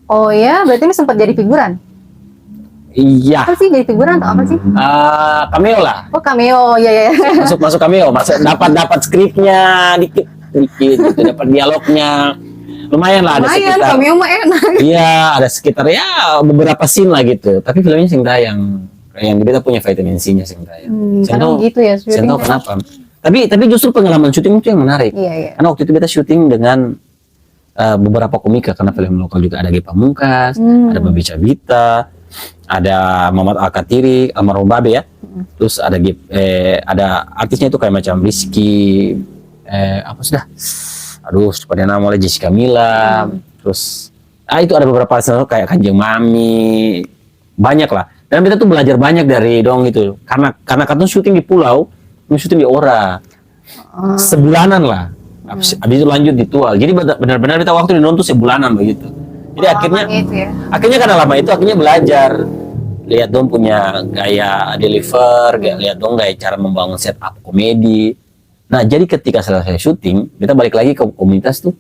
Oh ya, berarti ini sempat jadi figuran? Iya, Apa sih jadi figuran atau apa sih? cameo lah, Oh cameo, ya. masuk cameo, dapat skripnya dikit gitu, dapat dialognya, lumayan lah, ada Lumayan, sekitar, cameo mah enak. iya ada sekitar ya beberapa scene lah gitu, tapi filmnya sing tayang, yang kita punya vitamin C-nya sing tayang. Kadang gitu ya Saya syuting. tahu kenapa. Tapi justru pengalaman syuting itu yang menarik. Iya. Karena waktu itu kita syuting dengan beberapa komika, karena film lokal juga ada Ge Pamungkas, ada Babi Cabita, ada Muhammad Al-Katiri, almarhum Babe ya. Terus ada artisnya itu kayak macam Rizky, apa sudah? Aduh, pada nama oleh Jessica Mila. Terus itu ada beberapa artis kayak Kanjeng Mami, banyak lah. Dan kita tuh belajar banyak dari dong itu. Karena kan syuting di pulau, syuting di Ora. Sebulanan lah. Habis itu lanjut di Tual. Jadi benar-benar kita waktu di nonton sebulanan begitu. Jadi Itu ya. akhirnya karena lama itu akhirnya belajar. Lihat dong punya gaya deliver, lihat dong gaya cara membangun setup komedi. Nah, jadi ketika selesai syuting, kita balik lagi ke komunitas tuh,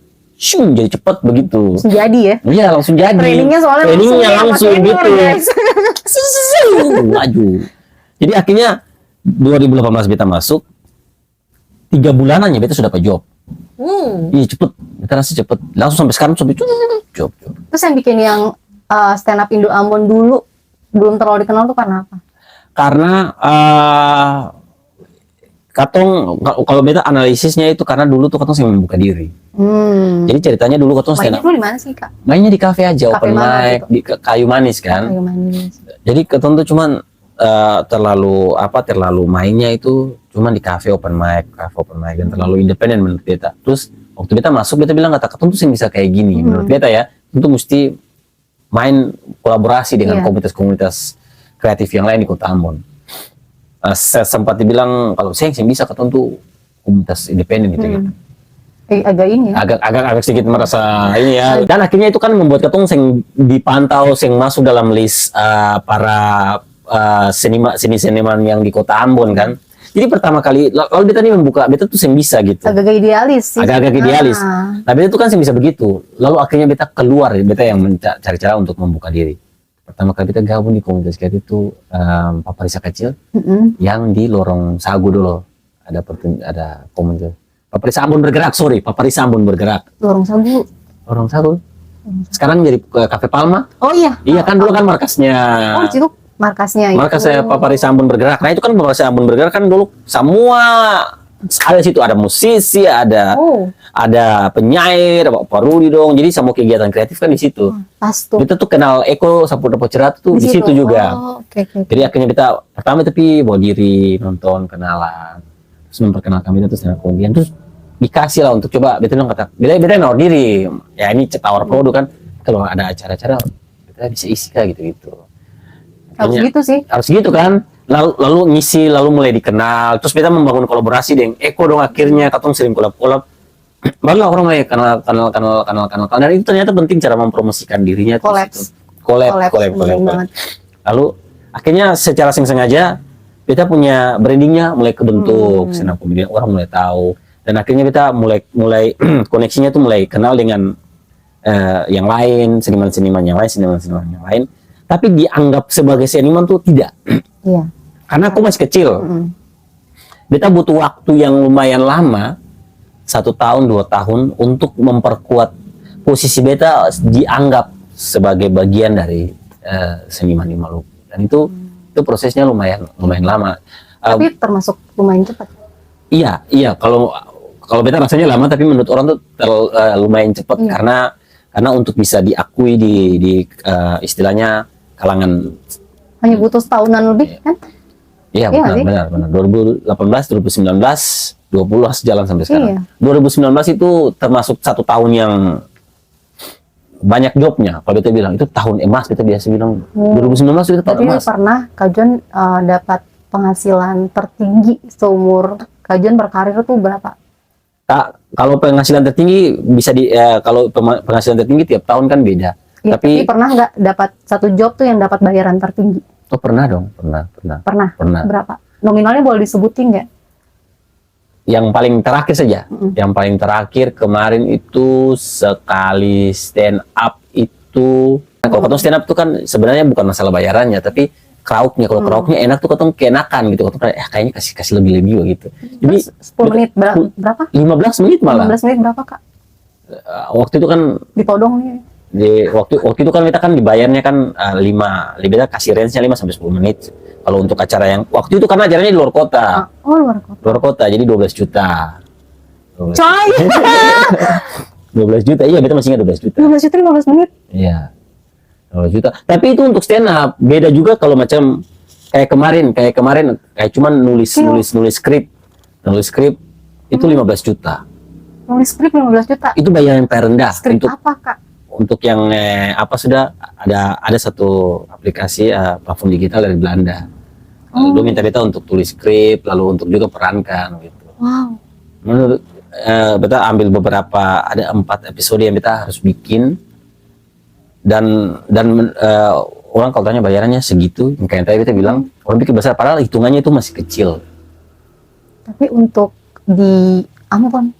jadi cepat begitu. Langsung jadi ya. Iya, langsung jadi. Trainingnya soalnya langsung pakai gitu. senior, guys. Maju. Jadi akhirnya 2018 beta masuk, 3 bulanannya beta sudah dapat job. Iya cepet, beta rasa cepet. Langsung sampai sekarang sampai job. Terus yang bikin yang stand up Indo Ambon dulu belum terlalu dikenal tuh karena apa? Karena katong kalau beta analisisnya itu karena dulu tuh katong sering membuka diri. Jadi ceritanya dulu katong stand Mainnya up. dulu di mana sih kak? Mainnya di kafe aja, Kafe open mana mic gitu? di Kayu Manis kan. Kayu manis. Jadi katong tuh cuman terlalu mainnya itu cuman di kafe open mic dan terlalu independen menurut beta. Terus waktu beta masuk beta bilang kata katong tuh sih bisa kayak gini menurut beta ya. Tentu mesti main kolaborasi dengan komunitas-komunitas kreatif yang lain di Kota Ambon. Saya sempat dibilang kalau saya bisa katong tuh komunitas independen gitu. Agak ini ya. Agak sedikit merasa ini ya. Dan akhirnya itu kan membuat katong sing dipantau, sing masuk dalam list para seniman yang di Kota Ambon kan. Jadi pertama kali lalu beta nih membuka, beta tuh sing bisa gitu. Agak idealis sih. Agak idealis. Nah beta tuh kan sing bisa begitu. Lalu akhirnya beta keluar, beta yang mencari cara untuk membuka diri. Pertama kali beta gabung di komunitas kreatif itu Paparisa Kecil yang di Lorong Sagu dulu. Ada komunitas. Paparisa Ambon Bergerak, Paparisa Ambon Bergerak. Lorong Sagu. Sekarang jadi Cafe Palma. Oh iya. Iya kan dulu kan markasnya. Oh di situ markasnya itu. Markas saya Paparisa Ambon Bergerak. Nah itu kan Paparisa Ambon Bergerak kan dulu semua ada situ, ada musisi, ada penyair, ada Pak Rudi dong. Jadi semua kegiatan kreatif kan di situ. Pas tuh. Kita tuh kenal Eko Saputra Cerat tuh di situ juga. Okay. Jadi akhirnya kita pertama tapi bawa diri, nonton, kenalan, terus memperkenalkan kita terus dengan kemudian terus dikasih lah untuk coba. Beta bilang kata, beta nawar diri. Ya ini tawar produk kan. Kalau ada acara-acara kita bisa isi kah gitu-gitu. Harus gitu sih. Harus gitu kan. Lalu ngisi, lalu mulai dikenal. Terus kita membangun kolaborasi dengan Eko dong akhirnya. Katong sering kolab-kolab. Barulah orang mulai kenal. Dan itu ternyata penting cara mempromosikan dirinya. Collab. Lalu akhirnya secara sengaja kita punya brandingnya mulai kebentuk. Senang kemudian orang mulai tahu. Dan akhirnya kita mulai koneksinya tuh mulai kenal dengan yang lain, seniman-seniman yang lain. Tapi dianggap sebagai seniman tuh tidak. Iya. Karena aku masih kecil. Beta butuh waktu yang lumayan lama, 1 tahun, 2 tahun, untuk memperkuat posisi beta dianggap sebagai bagian dari seniman di Maluku. Dan itu prosesnya lumayan lama. Tapi termasuk lumayan cepat. Iya, kalau beta rasanya lama, tapi menurut orang tuh lumayan cepat karena untuk bisa diakui di istilahnya kalangan. Hanya butuh setahunan lebih kan? Iya, benar. 2018, 2019, 20 jalan sampai sekarang. Iya. 2019 itu termasuk 1 tahun yang banyak jobnya. Kalau beta bilang itu tahun emas, beta biasa bilang. 2019 itu tahun Jadi emas. pernah Kak John dapat penghasilan tertinggi seumur Kak John berkarir tuh berapa? Kalau penghasilan tertinggi bisa kalau penghasilan tertinggi tiap tahun kan beda. Ya, tapi tapi pernah nggak dapat satu job tuh yang dapat bayaran tertinggi? pernah dong, pernah. Pernah. Berapa? Nominalnya boleh disebutin nggak? Yang paling terakhir saja. Yang paling terakhir kemarin itu sekali stand up itu. Kalau ketemu stand up itu kan sebenarnya bukan masalah bayarannya, tapi crowdnya. Kalau crowdnya enak tuh ketemu keenakan gitu. Kayaknya kasih lebih gitu. Jadi 10 menit berapa? 15 menit malah. 15 menit berapa Kak? Waktu itu kan Ditodong nih. waktu itu kan kita kan dibayarnya kan 5, kita kasih range-nya 5 sampai 10 menit. Kalau untuk acara yang waktu itu karena acaranya di luar kota. Oh, luar kota. Luar kota, jadi 12 juta. 12 Coy! 12 juta, iya beta masih ingat 12 juta. 15 juta 15 menit. Iya. 12 juta. Tapi itu untuk stand up. Beda juga kalau macam kayak kemarin kayak cuman nulis skrip. Nulis skrip itu 15 juta. Nulis skrip 15 juta. Itu bayaran terendah Skrip untuk apa Kak? untuk yang sudah ada satu aplikasi platform digital dari Belanda. Lalu minta beta untuk tulis skrip, lalu untuk juga perankan gitu. Wow. Menurut beta ambil beberapa, ada 4 episode yang beta harus bikin, dan orang kalau tanya bayarannya segitu, kayak tadi beta bilang orang bikin besar, padahal hitungannya itu masih kecil. Tapi untuk di Ambon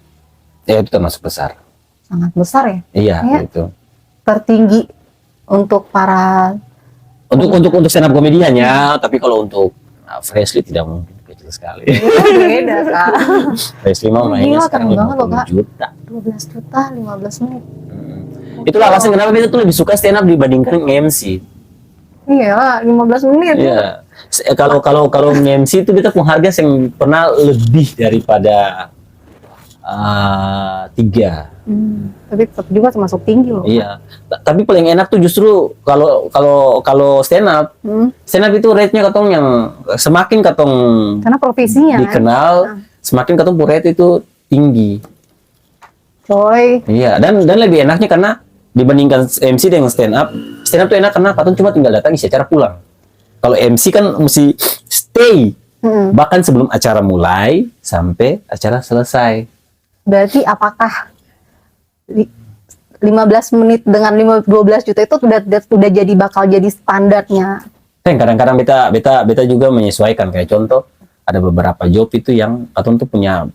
Ya itu termasuk besar. sangat besar ya. Iya Kayak gitu. tertinggi untuk para Untuk stand up komediannya, tapi kalau untuk Freshly tidak mungkin, kecil sekali. beda Kak. Freshly mau mainnya Gila, sekarang keren banget loh, 50 Kak. juta. 12 juta 15 menit. Itulah alasan kenapa beta tuh lebih suka stand up dibandingkan MC. Iya, 15 menit. Iya. Kalau MC itu beta penghargaan yang pernah lebih daripada 3. Tapi tetap juga termasuk tinggi loh. Iya. Tapi paling enak tuh justru kalau stand up. Stand up itu rate-nya katong yang semakin katong Karena profesinya kan. dikenal, semakin katong rate itu tinggi. Coy. Iya, dan lebih enaknya karena dibandingkan MC dengan stand up tuh enak karena katong cuma tinggal datang isi acara pulang. Kalau MC kan mesti stay. Bahkan sebelum acara mulai sampai acara selesai. Berarti apakah 15 menit dengan 12 juta itu udah jadi bakal jadi standarnya? Kadang-kadang beta juga menyesuaikan, kayak contoh ada beberapa job itu yang katong tuh punya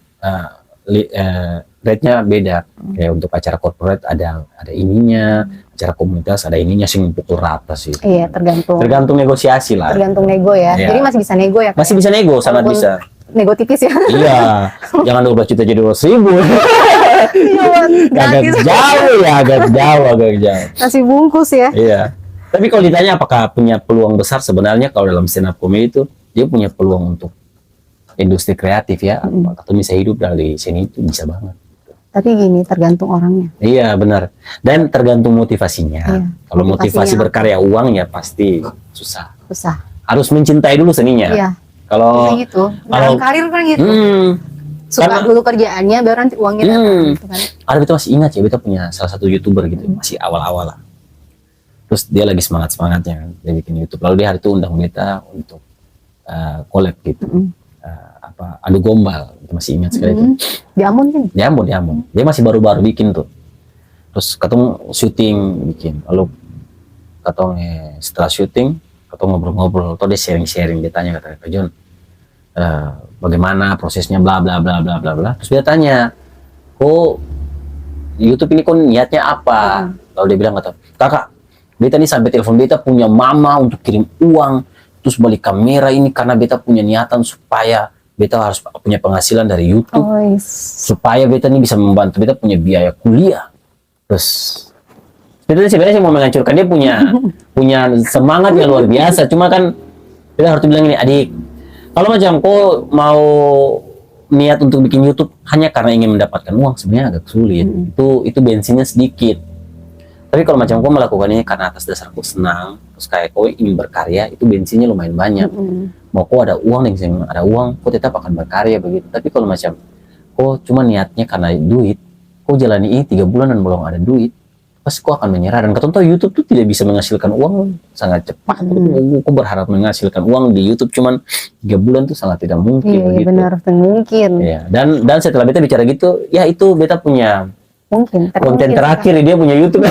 rate-nya beda. Kayak untuk acara corporate ada ininya, acara komunitas ada ininya, sing pukul rata sih. Iya, Tergantung negosiasi lah. tergantung nego ya. Iya. Jadi masih bisa nego ya. Kak? Masih bisa nego, sangat Walaupun bisa. Nego tipis ya. Iya, jangan 12 juta jadi 200.000. agak jauh. Nasi bungkus ya. Iya. Tapi kalau ditanya apakah punya peluang besar, sebenarnya kalau dalam stand up comedy itu dia punya peluang untuk industri kreatif ya, atau bisa hidup dari sini itu bisa banget. Tapi gini, tergantung orangnya. Iya benar. Dan tergantung motivasinya. Iya, Kalau motivasi motivasinya. berkarya uang ya pasti susah. Susah. Harus mencintai dulu seninya. Iya. Kalau Kayak gitu. Dalam karir kan gitu. Suka karena- dulu kerjaannya, baru nanti uangnya datang gitu kan. ada beta masih ingat ya, beta punya salah satu YouTuber gitu, masih awal-awal lah. Terus dia lagi semangat-semangatnya kan, dia bikin YouTube. Lalu dia hari itu undang beta untuk collab gitu. Adu gombal, itu masih ingat sekali itu. Di Ambon kan? Di Ambon. Dia masih baru-baru bikin tuh. Terus katong syuting bikin. Lalu katong setelah syuting, katong ngobrol-ngobrol. Atau dia sharing-sharing. Dia tanya, kata Kak John, bagaimana prosesnya bla bla bla bla bla bla. Terus dia tanya, kok YouTube ini kok niatnya apa? Lalu dia bilang, kata, kakak, beta nih sampai telepon beta punya mama untuk kirim uang. Terus balik kamera ini karena beta punya niatan supaya beta harus punya penghasilan dari YouTube. Oh, Supaya beta nih bisa membantu beta punya biaya kuliah. Terus sebenarnya saya mau menghancurkan dia punya semangat yang luar biasa. Cuma kan kita harus bilang ini, adik, kalau macam kau mau niat untuk bikin YouTube hanya karena ingin mendapatkan uang, sebenarnya agak sulit. Itu bensinnya sedikit. Tapi kalau macam kau melakukan ini karena atas dasar kau senang, terus kayak kau ingin berkarya, itu bensinnya lumayan banyak. Mau kau ada uang, dan ada uang, kau tetap akan berkarya begitu. Tapi kalau macam kau cuma niatnya karena duit, kau jalani ini 3 bulan dan belum ada duit, pasti kau akan menyerah. Dan kau tahu YouTube tuh tidak bisa menghasilkan uang sangat cepat. Kau berharap menghasilkan uang di YouTube cuman 3 bulan tuh sangat tidak mungkin. Iya, begitu. benar, mungkin. Ya, dan setelah beta bicara gitu, ya itu beta punya Mungkin. tapi konten mungkin, terakhir dia punya YouTube.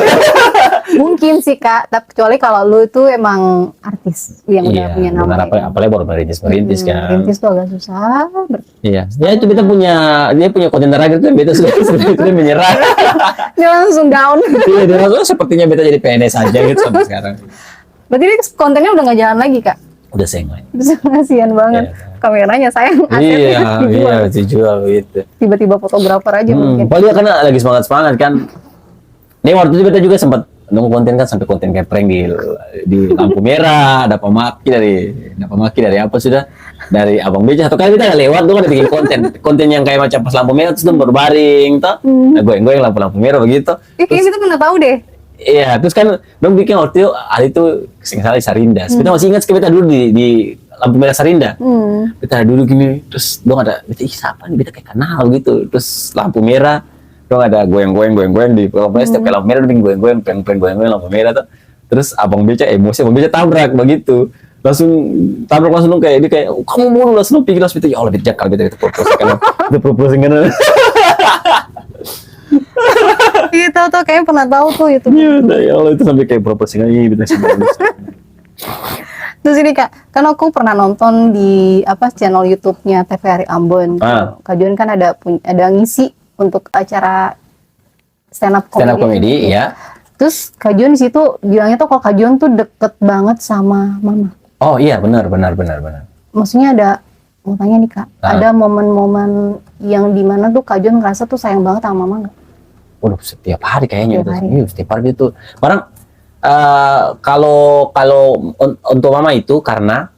Mungkin sih Kak, tapi kecuali kalau lu itu emang artis yang udah Iya, punya nama. benar, apalagi baru merintis kan. Rintis tuh agak susah. Iya, ya itu beta dia punya konten terakhir tuh beta sudah menyerah. Dia langsung down. Iya, dia langsung sepertinya beta jadi PNS aja gitu sampai sekarang. Berarti ini kontennya udah nggak jalan lagi Kak? Udah sengoi. Terus kasihan banget. Iya. Kameranya sayang, asetnya Iya, dijual gitu. Tiba-tiba fotografer aja mungkin. Padahal karena lagi semangat kan. Dia waktu itu beta juga sempat nunggu konten kan, sampai konten kayak prank di lampu merah, dapat maki dari apa sudah, dari abang beca. Satu kali kita nggak lewat tuh kan bikin konten yang kayak macam pas lampu merah terus berbaring toh, goyang-goyang lampu merah begitu. Kayaknya kita pernah tahu deh. Iya, terus kan dong bikin waktu itu hari itu salah Sarinda. Kita masih ingat kita dulu di lampu merah Sarinda. Kita dulu gini, terus dong ada, ih siapa nih, kita kayak kenal gitu. Terus lampu merah, dong ada goyang-goyang di pokoknya setiap kali lampu merah bikin goyang-goyang, goyang-goyang lampu merah tuh. Terus abang beca emosi, abang beca tabrak begitu. Langsung kayak dia kayak kamu mau langsung pikir langsung itu ya Allah beta jakal beta propose kan. Itu propose kan. Iya tahu kayaknya pernah tahu tuh itu. Iya, ya Allah itu sampai kayak propose kan ini beta semua. Terus ini Kak, kan aku pernah nonton di channel YouTube-nya TVRI Ambon. Kak Jun kan ada ngisi untuk acara stand up comedy ya. Terus Kak Jun di situ bilangnya tuh kalau Kak Jun tuh deket banget sama Mama. Oh iya benar. Maksudnya mau tanya nih Kak, ada momen-momen yang dimana tuh Kak Jun ngerasa tuh sayang banget sama Mama nggak? Waduh, setiap hari kayaknya Setiap hari itu. Barang kalau untuk Mama itu karena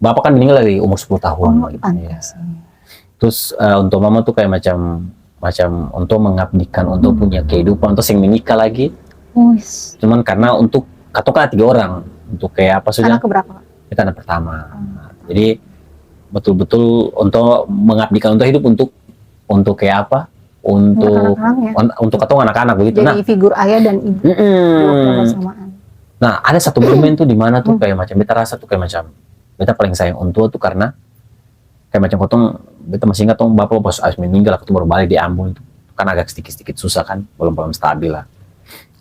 Bapak kan meninggal dari umur 10 tahun. Ya. Terus untuk Mama tuh kayak macam untuk mengabdikan untuk punya kehidupan, terus yang menikah lagi. Cuman karena untuk katakan 3 orang, untuk kayak apa sudah? Anak keberapa? Kita anak pertama. Jadi betul-betul untuk mengabdikan untuk hidup untuk kayak apa? Untuk ketemu anak-anak begitu. Jadi figur ayah dan ibu bersamaan. Nah, ada satu momen tuh di mana tuh kayak macam beta rasa tuh kayak macam beta paling sayang on tua tuh karena kayak macam potong beta masih ingat tuh bapak pas meninggal aku tuh baru balik di Ambon tuh kan agak sedikit susah kan, belum stabil lah.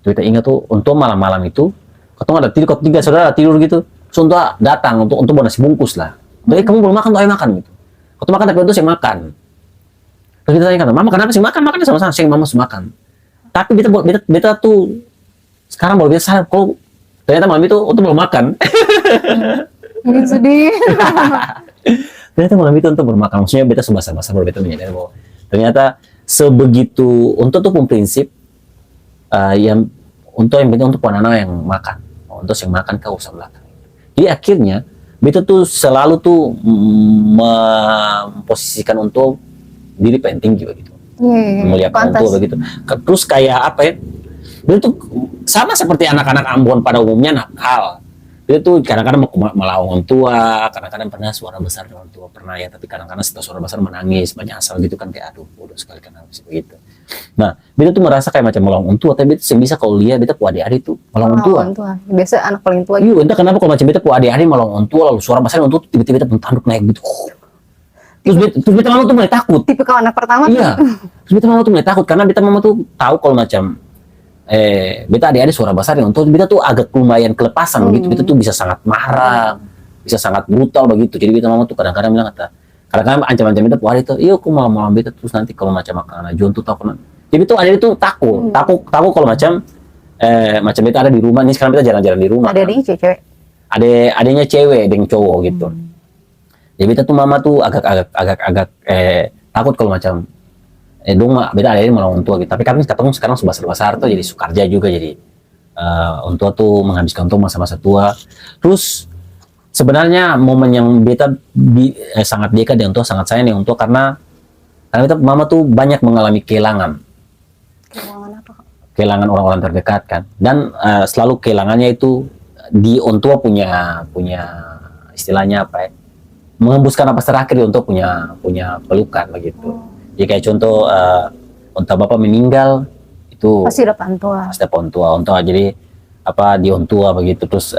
Beta ingat tuh untuk malam-malam itu ketemu ada tidur, 3 saudara tidur gitu. So, untuk datang untuk bawa nasi bungkus lah. Jadi kamu belum makan tuh ayo makan gitu. Waktu makan tapi untuk saya makan. Terus kita tanya kan, Mama kenapa sih makan sama-sama? Saya Mama makan. Tapi beta tuh sekarang baru bisa sadar kalau ternyata malam itu untuk belum makan. Ini sedih. Ternyata malam itu untuk bermakan. Maksudnya beta sebasa-basa baru beta menyadari bahwa ternyata sebegitu untuk tuh prinsip yang untuk yang penting untuk anak-anak yang makan. Untuk yang makan kau usah belakang. Jadi akhirnya beta tuh selalu tuh memposisikan untuk diri paling tinggi begitu, melihat orang tua begitu. Terus kayak apa ya? Beta tuh sama seperti anak-anak Ambon pada umumnya nakal. Beta tuh kadang-kadang melawan orang tua, kadang-kadang pernah suara besar dengan orang tua pernah ya, tapi kadang-kadang setelah suara besar menangis banyak asal gitu kan kayak aduh bodoh sekali kenapa sih begitu. Nah, beta tuh merasa kayak macam melawan orang tua, tapi beta bisa kalau lihat beta punya adik-adik tuh melawan orang tua. Biasa anak paling tua. Iya, entah kenapa kalau macam beta punya adik-adik melawan orang tua lalu suara besar orang tua tiba-tiba tanduk naik gitu. Terus beta mama tuh mulai takut. Tipikal anak pertama. Iya. Terus beta mama tuh mulai takut karena beta mama tuh tahu kalau macam beta adik-adik suara besar yang untuk beta tuh agak lumayan kelepasan begitu. Beta tuh bisa sangat marah, bisa sangat brutal begitu. Jadi beta mama tuh kadang-kadang bilang kadang-kadang ancam-ancam beta puari itu, iya aku malam beta terus nanti kalau macam makanan John tuh tahu. Jadi tuh adik itu takut kalau macam beta ada di rumah. Ini sekarang beta jalan-jalan di rumah. Ada adiknya cewek. Adiknya cewek dengan cowok gitu. Jadi beta tuh mama tuh agak takut kalau macam dong mah beda ada malah orang tua gitu. Tapi kami ketemu sekarang sudah besar tuh jadi sukarja juga, jadi orang tua tuh menghabiskan untuk masa-masa tua. Terus sebenarnya momen yang beta sangat dekat dengan orang tua, sangat sayang dengan orang tua karena beta mama tuh banyak mengalami kehilangan. Kehilangan apa, Kak? Kehilangan orang-orang terdekat kan, dan selalu kehilangannya itu di orang tua punya istilahnya apa ya, mengembuskan napas terakhir untuk punya pelukan begitu. Jadi kayak contoh untuk bapak meninggal itu Pasti ada pantua. pasti orang tua jadi apa di orang tua begitu. Terus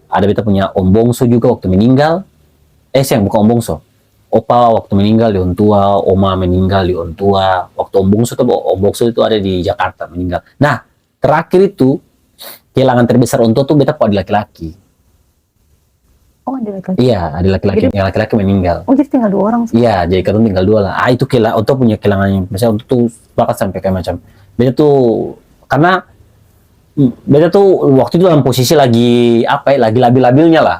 ada beta punya om bongso juga waktu meninggal, sayang bukan om bongso, opa waktu meninggal di orang tua, oma meninggal di orang tua. Waktu om bongso itu ada di Jakarta meninggal. Nah terakhir itu kehilangan terbesar orang tua tuh beta pada laki-laki. Oh, ada laki-laki. Iya, ada laki-laki yang laki-laki meninggal. Oh, jadi tinggal 2 orang sih. Iya, jadi katanya tinggal 2 lah. Itu untuk punya kehilangannya. Misalnya untuk tuh bahkan sampai kayak macam beta tuh karena beta tuh waktu itu dalam posisi lagi apa ya, lagi labil-labilnya lah.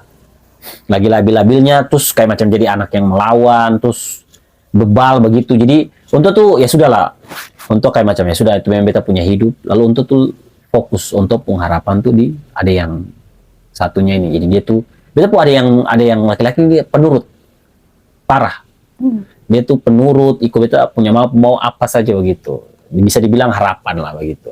Lagi labil-labilnya, terus kayak macam jadi anak yang melawan, terus bebal begitu. Jadi untuk tuh ya sudah lah. Untuk kayak macam ya sudah itu memang beta punya hidup. Lalu untuk tuh fokus untuk pengharapan tuh di ada yang satunya ini. Jadi dia tuh beta tuh ada yang laki-laki dia penurut parah. Dia tuh penurut, ikut beta punya mau apa saja begitu. Bisa dibilang harapan lah begitu.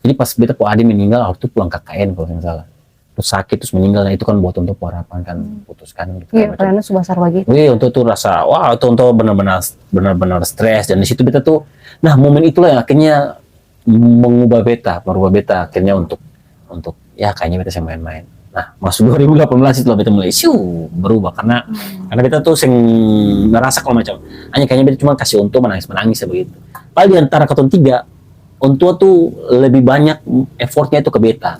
Jadi pas beta po ade meninggal waktu pulang KKN kalau nggak salah. Terus sakit terus meninggal, nah itu kan buat untuk harapan kan putuskan gitu. Iya, karena sebesar begitu. Wih, untuk tuh rasa wah itu untuk benar-benar stres, dan di situ beta tuh nah momen itulah yang akhirnya merubah beta akhirnya untuk ya kayaknya beta saya main-main. Nah, masuk 2018 itu beta mulai berubah karena beta tuh ngerasa kalau macam hanya kayaknya beta cuma kasih untuk menangis ya begitu. Padahal di antara katong 3 ontua tuh lebih banyak effortnya itu ke beta.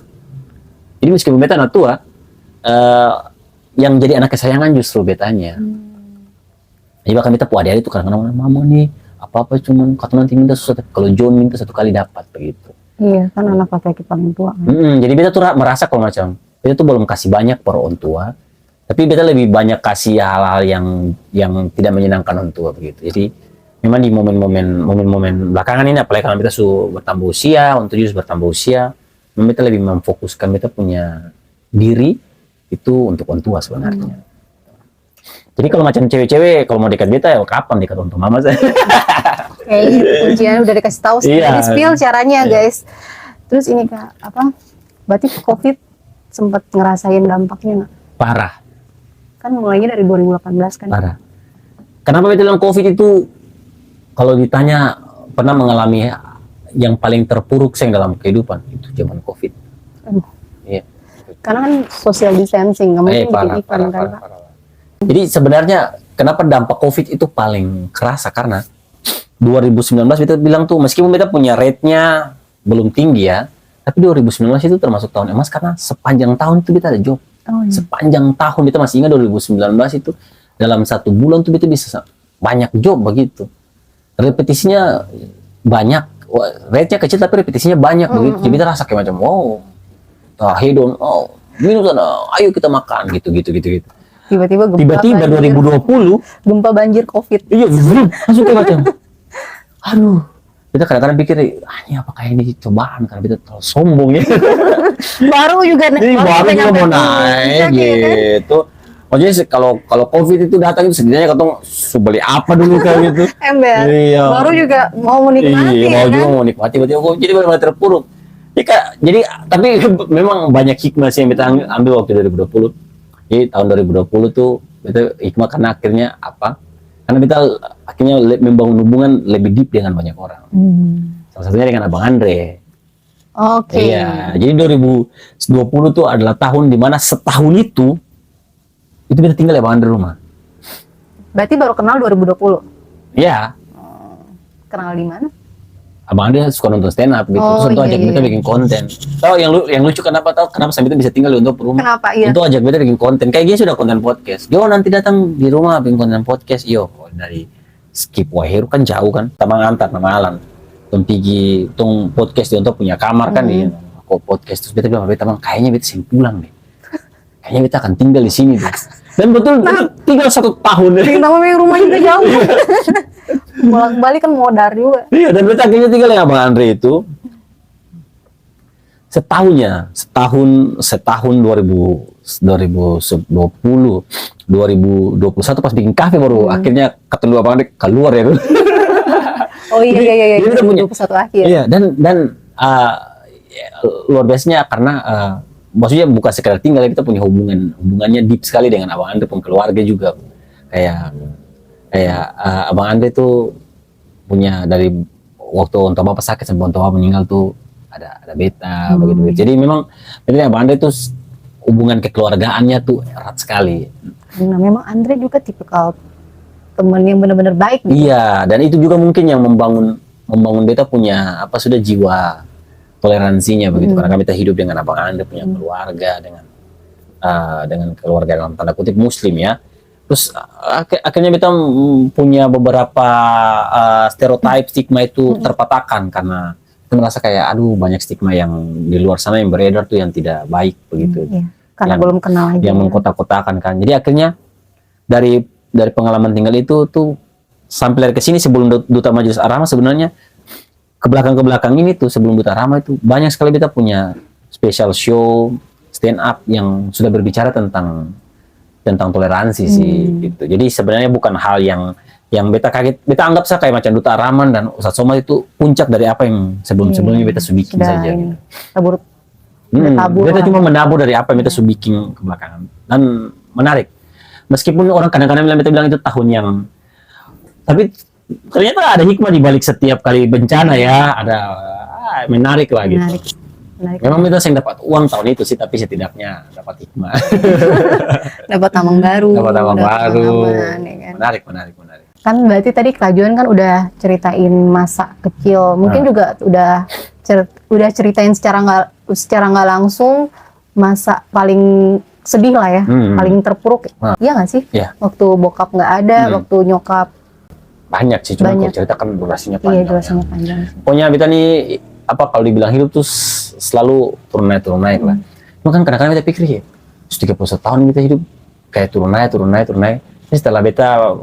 Jadi meskipun beta anak tua, yang jadi anak kesayangan justru betanya. Jadi bahkan beta punya adik itu kadang-kadang mama nih apa-apa cuman kata nanti minta sesuatu, kalau John minta 1 kali dapat begitu. Iya, kan anak laki-laki paling tua. Jadi beta tuh merasa kalau macam beta tuh belum kasih banyak per orang tua, tapi beta lebih banyak kasih hal-hal yang tidak menyenangkan orang tua begitu. Jadi memang di momen-momen belakangan ini apalagi kalau beta bertambah usia, untuk bertambah usia, memang beta lebih memfokuskan beta punya diri itu untuk orang tua sebenarnya. Jadi kalau macam cewek-cewek kalau mau dekat beta ya kapan dekat untuk mama saya. Kuncinya udah dikasih tahu sih, Iya. di spill caranya guys. Terus ini Kak, apa? Berarti COVID sempat ngerasain dampaknya nggak? Parah. Kan mulainya dari 2018 kan? Parah. Kenapa beta bilang COVID itu kalau ditanya pernah mengalami yang paling terpuruk saya dalam kehidupan itu zaman COVID. Iya. Karena kan social distancing, nggak mungkin bikin event kan Kak? Jadi sebenarnya kenapa dampak COVID itu paling kerasa karena 2019 beta bilang tuh meskipun beta punya rate-nya belum tinggi ya, tapi 2019 itu termasuk tahun emas karena sepanjang tahun itu beta ada job. Oh, iya. Sepanjang tahun beta masih ingat 2019 itu dalam 1 bulan tuh beta bisa banyak job begitu. Repetisinya banyak, rate-nya kecil tapi repetisinya banyak begitu. Jadi beta rasa kayak macam wow, hedon, minum sana, ayo kita makan gitu. Tiba-tiba 2020 gempa banjir COVID. iya langsung kayak macam aduh, kita kadang-kadang pikir ini apakah ini cobaan karena kita terlalu sombong ya. baru juga Baru juga mau naik gitu. Maksudnya kalau COVID itu datang itu setidaknya katong beli apa dulu kayak gitu. Ember. Iya. Baru juga mau menikmati Iya, ya mau kan? juga mau nikmati, jadi benar-benar terpuruk. Jadi tapi memang banyak hikmah sih yang kita ambil waktu 2020. Jadi tahun 2020 tuh kita hikmah karena akhirnya apa? Karena kita akhirnya membangun hubungan lebih deep dengan banyak orang. Salah satunya dengan Abang Andre. Oke. Iya, jadi 2020 tuh adalah tahun dimana setahun itu kita tinggal ya Abang Andre rumah. Berarti baru kenal 2020. Iya. Kenal di mana? Abang Andre suka nonton stand up gitu, terus untuk ajak kita bikin konten. Tahu yang lucu kenapa sampai kita bisa tinggal di untuk rumah? Kenapa? Iya. Untuk ajak kita bikin konten. Kayak gini sudah konten podcast. Yo nanti datang di rumah bikin konten podcast. Yo dari Skip Waheru kan jauh kan, Tamang Antar nama Alan. Tung pergi tung podcast dia untuk punya kamar kan di podcast terus beta bilang beta kayaknya beta sing pulang deh. kayaknya kita akan tinggal di sini deh. Dan betul tinggal 1 tahun. Kita memang rumahnya juga jauh. Bolak-balik kan modar juga. Iya, dan kita akhirnya tinggal dengan Abang Andre itu setahun 2021 pas bikin kafe baru akhirnya ketemu Abang Andre keluar ya. Oh iya. Jadi kita punya 21 akhir. Iya, dan luar biasanya karena maksudnya bukan sekedar tinggal, kita punya hubungannya deep sekali dengan Abang Andre pun keluarga juga. Kayak Abang Andre tuh punya dari waktu orang tua bapak sakit sampai orang tua meninggal tuh ada beta begitu. Jadi memang Abang Andre tuh hubungan kekeluargaannya tuh erat sekali. Nah, memang Andre juga tipikal teman yang benar-benar baik gitu. Iya, dan itu juga mungkin yang membangun beta punya sudah jiwa toleransinya begitu, karena kita hidup dengan Abang Andre punya keluarga dengan keluarga dalam tanda kutip Muslim ya. Terus akhirnya kita punya beberapa stereotip stigma itu terpatahkan karena kita merasa kayak aduh banyak stigma yang di luar sana yang beredar tuh yang tidak baik begitu. Iya, karena belum kenal aja. Yang mengkotak-kotakan kan. Jadi akhirnya dari pengalaman tinggal itu tuh sampai dari ke sini sebelum Duta Majelis Ar-Rahmah sebenarnya ke belakang ini tuh sebelum Duta Ar-Rahmah itu banyak sekali kita punya special show stand up yang sudah berbicara tentang toleransi sih gitu. Jadi sebenarnya bukan hal yang beta kaget, beta anggap saya kayak macam Duta Ar-Rahman dan Ustadz Somad itu puncak dari apa yang sebelumnya beta subikin saja. Gitu. Beta cuma menabur dari apa yang beta subikin ke belakangan dan menarik. Meskipun orang kadang-kadang beta bilang itu tahun yang, tapi ternyata ada hikmah di balik setiap kali bencana ya, ada menarik lah gitu. Menarik. Memang kita sering dapat uang tahun itu sih, tapi setidaknya dapat hikmah. Dapat tambang baru. Dapat tambang baru. Ya kan? Menarik. Kan berarti tadi Kak Juan kan udah ceritain masa kecil, mungkin juga udah ceritain secara nggak langsung masa paling sedih lah ya, paling terpuruk. Iya nggak sih? Iya. Waktu bokap nggak ada, waktu nyokap. Banyak sih, cuma kalau cerita kan durasinya panjang. Iya, durasinya panjang. Pokoknya kita nih kalau dibilang hidup tuh selalu turun naik lah. Cuma kan kadang-kadang kita pikir ya, 31 tahun kita hidup kayak turun naik. Tapi setelah beta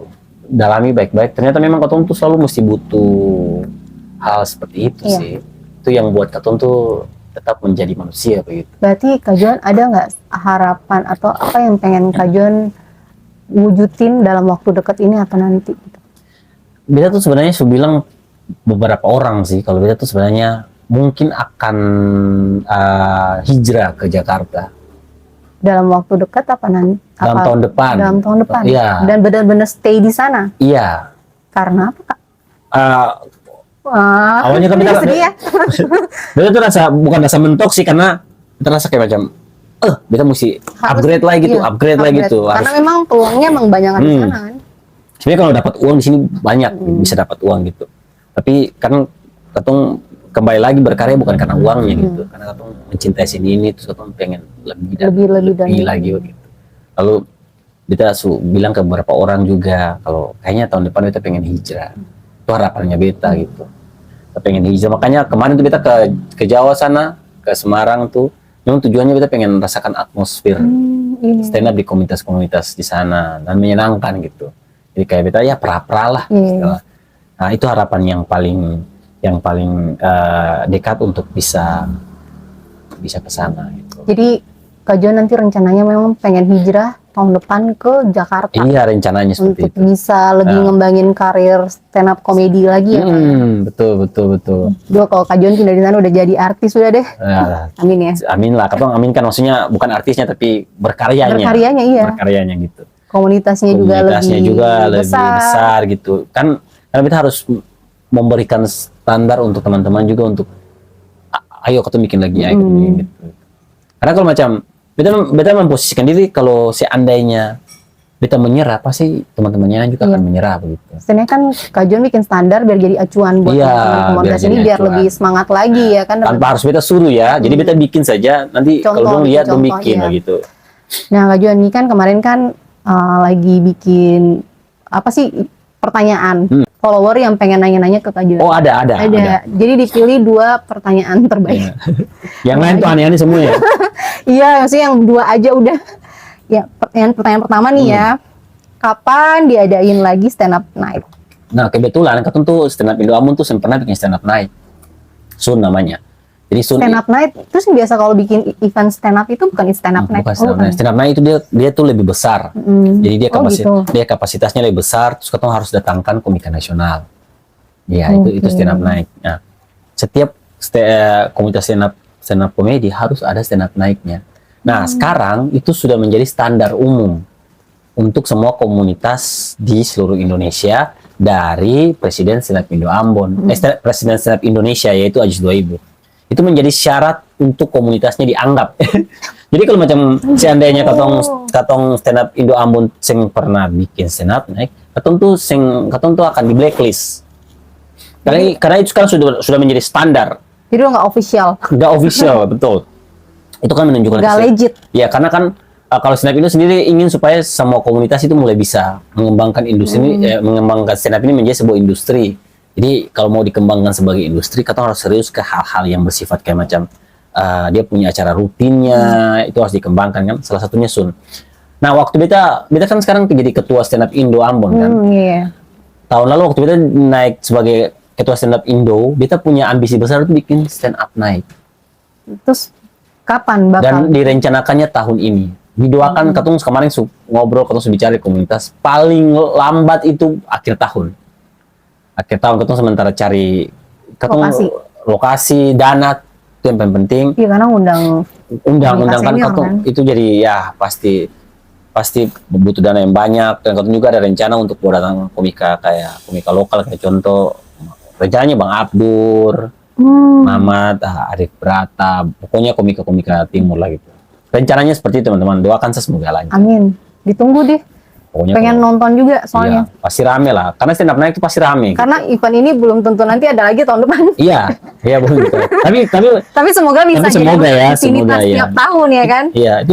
dalami baik-baik, ternyata memang katong tuh selalu mesti butuh hal seperti itu sih. Itu yang buat katong tuh tetap menjadi manusia begitu. Berarti Kak Juan ada nggak harapan atau apa yang pengen Kak Juan wujudin dalam waktu dekat ini atau nanti? Beta tuh sebenarnya sudah bilang beberapa orang sih, kalau beta tuh sebenarnya mungkin akan hijrah ke Jakarta. Dalam waktu dekat apa nanti? Dalam tahun depan. Dalam tahun depan. Iya. Dan benar-benar stay di sana. Iya. Karena apa Kak? Awalnya kan beta sedih ya. Beta tuh bukan rasa mentok sih, karena kita rasa kayak macam beta mesti upgrade lagi tuh. Karena memang peluangnya emang banyak di sana kan. Sebenarnya kalau dapat uang di sini banyak bisa dapat uang gitu. Tapi kan katong kembali lagi berkarya bukan karena uangnya gitu, karena katong mencintai sini ini, terus katong pengen lebih lagi gitu. Lalu kita bilang ke beberapa orang juga kalau kayaknya tahun depan kita pengen hijrah. Itu harapannya beta gitu. Kita pengen hijrah, makanya kemarin tuh kita ke Jawa sana, ke Semarang tuh. Memang tujuannya kita pengen merasakan atmosfer stand up di komunitas-komunitas di sana dan menyenangkan gitu. Jadi kayak beta ya pra-pra lah. Nah itu harapan yang paling dekat untuk bisa ke sana gitu. Jadi Kak Juan nanti rencananya memang pengen hijrah tahun depan ke Jakarta. Iya, rencananya seperti untuk itu. Bisa lebih ngembangin karir stand up komedi lagi ya. Betul. Juga kalau Kak Juan pindah di sana udah jadi artis sudah deh. Amin ya. Amin lah. Katong amin kan maksudnya bukan artisnya tapi berkaryanya. Berkaryanya iya. Berkaryanya gitu. Komunitasnya juga lebih besar gitu. Kan karena kita harus memberikan standar untuk teman-teman juga untuk ayo kita bikin lagi gitu. Karena kalau macam beta memposisikan diri kalau seandainya beta menyerah pasti teman-temannya juga akan menyerah begitu. Sebenarnya kan Kak Juan bikin standar biar jadi acuan buat komunitas ini biar lebih semangat lagi ya kan. Tanpa harus beta suruh ya. Jadi beta bikin saja nanti kalau dong lihat dong bikin begitu. Nah Kak Juan ini kan kemarin kan lagi bikin apa sih pertanyaan follower yang pengen nanya-nanya ke Kak Juan. Oh ada. Jadi dipilih 2 pertanyaan terbaik. Yang lain tuh aneh-aneh semua ya. Iya maksudnya yang 2 aja udah. yang pertanyaan pertama nih ya. Kapan diadain lagi stand up night? Nah kebetulan katong tuh stand up Indo Ambon tuh pernah bikin stand up night. Sun namanya. Jadi Sun Stand up night, terus biasa kalau bikin event stand up itu bukan stand up night. bukan stand up night. Stand up night itu dia tuh lebih besar. Jadi dia kapasitasnya lebih besar. Terus katong harus datangkan komika nasional. Ya itu stand up night. Nah setiap komunitas stand up komedi harus ada stand up night-nya. Nah sekarang itu sudah menjadi standar umum untuk semua komunitas di seluruh Indonesia dari Presiden Stand Up Indo Ambon, Presiden Stand Up Indonesia yaitu Ajis 2000. Itu menjadi syarat untuk komunitasnya dianggap. Jadi kalau macam seandainya katong stand up Indo Ambon sing pernah bikin stand up naik, katong tuh akan di blacklist. Karena itu sekarang sudah menjadi standar. Jadi lo nggak official. Nggak official, betul. Itu kan menunjukkan nggak legit. Ya karena kan kalau stand up Indo sendiri ingin supaya semua komunitas itu mulai bisa mengembangkan industri mengembangkan stand up ini menjadi sebuah industri. Jadi kalau mau dikembangkan sebagai industri, kita harus serius ke hal-hal yang bersifat kayak macam dia punya acara rutinnya, itu harus dikembangkan kan. Salah satunya Sun. Nah waktu beta kan sekarang jadi ketua stand up Indo Ambon kan. Tahun lalu waktu beta naik sebagai ketua stand up Indo, beta punya ambisi besar untuk bikin stand up night. Terus kapan bakal? Dan direncanakannya tahun ini. Didoakan katong kemarin ngobrol, katong bicara di komunitas, paling lambat itu akhir tahun. Akhir tahun katong sementara cari lokasi, dana itu yang paling penting. Iya karena undang kan katong itu jadi ya pasti butuh dana yang banyak, dan katong juga ada rencana untuk datang komika lokal kayak contoh rencananya Bang Abdur, Mamat, Arif Brata, pokoknya komika timur lah gitu. Rencananya seperti itu teman-teman, doakan semoga lancar. Amin. Ditunggu deh. Pokoknya pengen nonton juga soalnya. Iya, pasti rame lah. Karena stand up night itu pasti rame. Karena gitu. event ini belum tentu nanti ada lagi tahun depan. Iya belum. Tapi semoga bisa jadi rutinitas tiap tahun ya kan. Iya, itu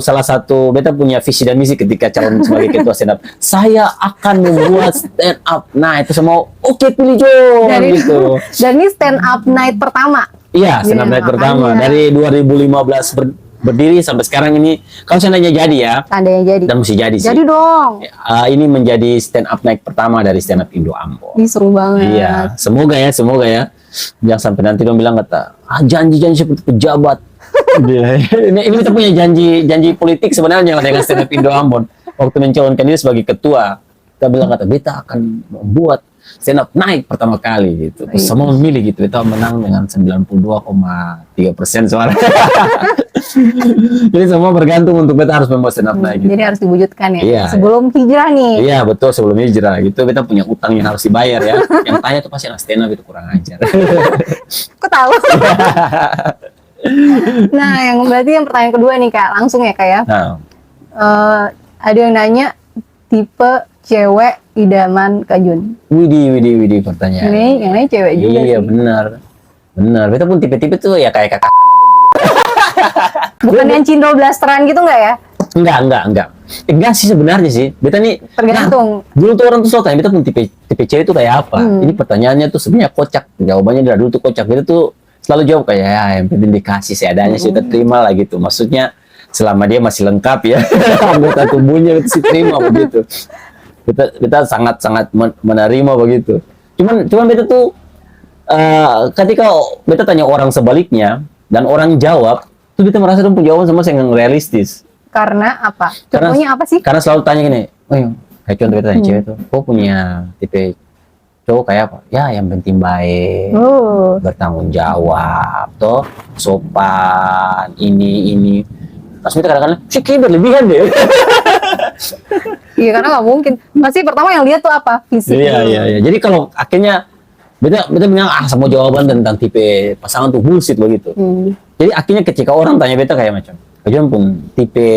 salah satu beta punya visi dan misi ketika calon sebagai ketua stand up. Saya akan membuat stand up night itu semua. Oke, pilih Jo gitu. Dan ini stand up night pertama. Iya, stand up night pertama dari 2015 berdiri sampai sekarang ini. Kalau seandainya jadi ya, dan mesti jadi sih. Jadi dong. Ini menjadi stand up night pertama dari stand up Indo Ambon. Ini seru banget. Iya, semoga ya. Jangan sampai nanti dong bilang kata, janji seperti pejabat. ini kita punya janji politik sebenarnya dengan stand up Indo Ambon. Waktu mencalonkan diri sebagai ketua, kita bilang kata, beta akan membuat stand up night pertama kali gitu. Terus semua memilih gitu. Kita menang dengan 92,3% suara. Jadi semua bergantung untuk beta harus membuat stand up night gitu. Jadi harus diwujudkan ya. Iya, sebelum hijrah nih. Iya betul, sebelum hijrah gitu. Beta punya utang yang harus dibayar ya. Yang tanya tuh pasti anak stand up itu kurang ajar. Kok tahu? Nah, yang pertanyaan kedua nih Kak, langsung ya Kak ya. Nah. Ada yang nanya tipe cewek idaman Kak Jun. Widih pertanyaan. Yang lain cewek juga. Iya benar. Beta pun tipe-tipe tuh ya kayak kakak. Bukan yang cindo blasteran gitu nggak ya? Enggak sih sebenarnya sih. Beta nih tergantung. Dulu tuh orang tuh selalu tanya beta pun tipe cewek itu kayak apa. Ini pertanyaannya tuh sebenarnya kocak. Jawabannya dari dulu tuh kocak. Beta tuh selalu jawab kayak ya yang penting dikasih seadanya sih, kita terima lah gitu. Maksudnya selama dia masih lengkap ya anggota tubuhnya itu sih terima begitu. Kita sangat menerima begitu. Cuman beta tuh ketika beta tanya orang sebaliknya dan orang jawab, tuh beta merasa tuh jawaban sama yang realistis. Karena apa? Contohnya apa sih? Karena selalu tanya gini, kayak contoh beta tanya cewek tuh, kok punya tipe cowok kayak apa? Ya yang penting baik, bertanggung jawab, toh sopan, ini. Pas beta kadang-kadang, sih kayak berlebihan deh. Iya karena nggak mungkin. Pasti pertama yang lihat tuh apa? Fisik. Iya. Jadi kalau akhirnya beta bilang semua jawaban tentang tipe pasangan tuh bullshit begitu. Jadi akhirnya ketika orang tanya beta kayak macam, kajian pun tipe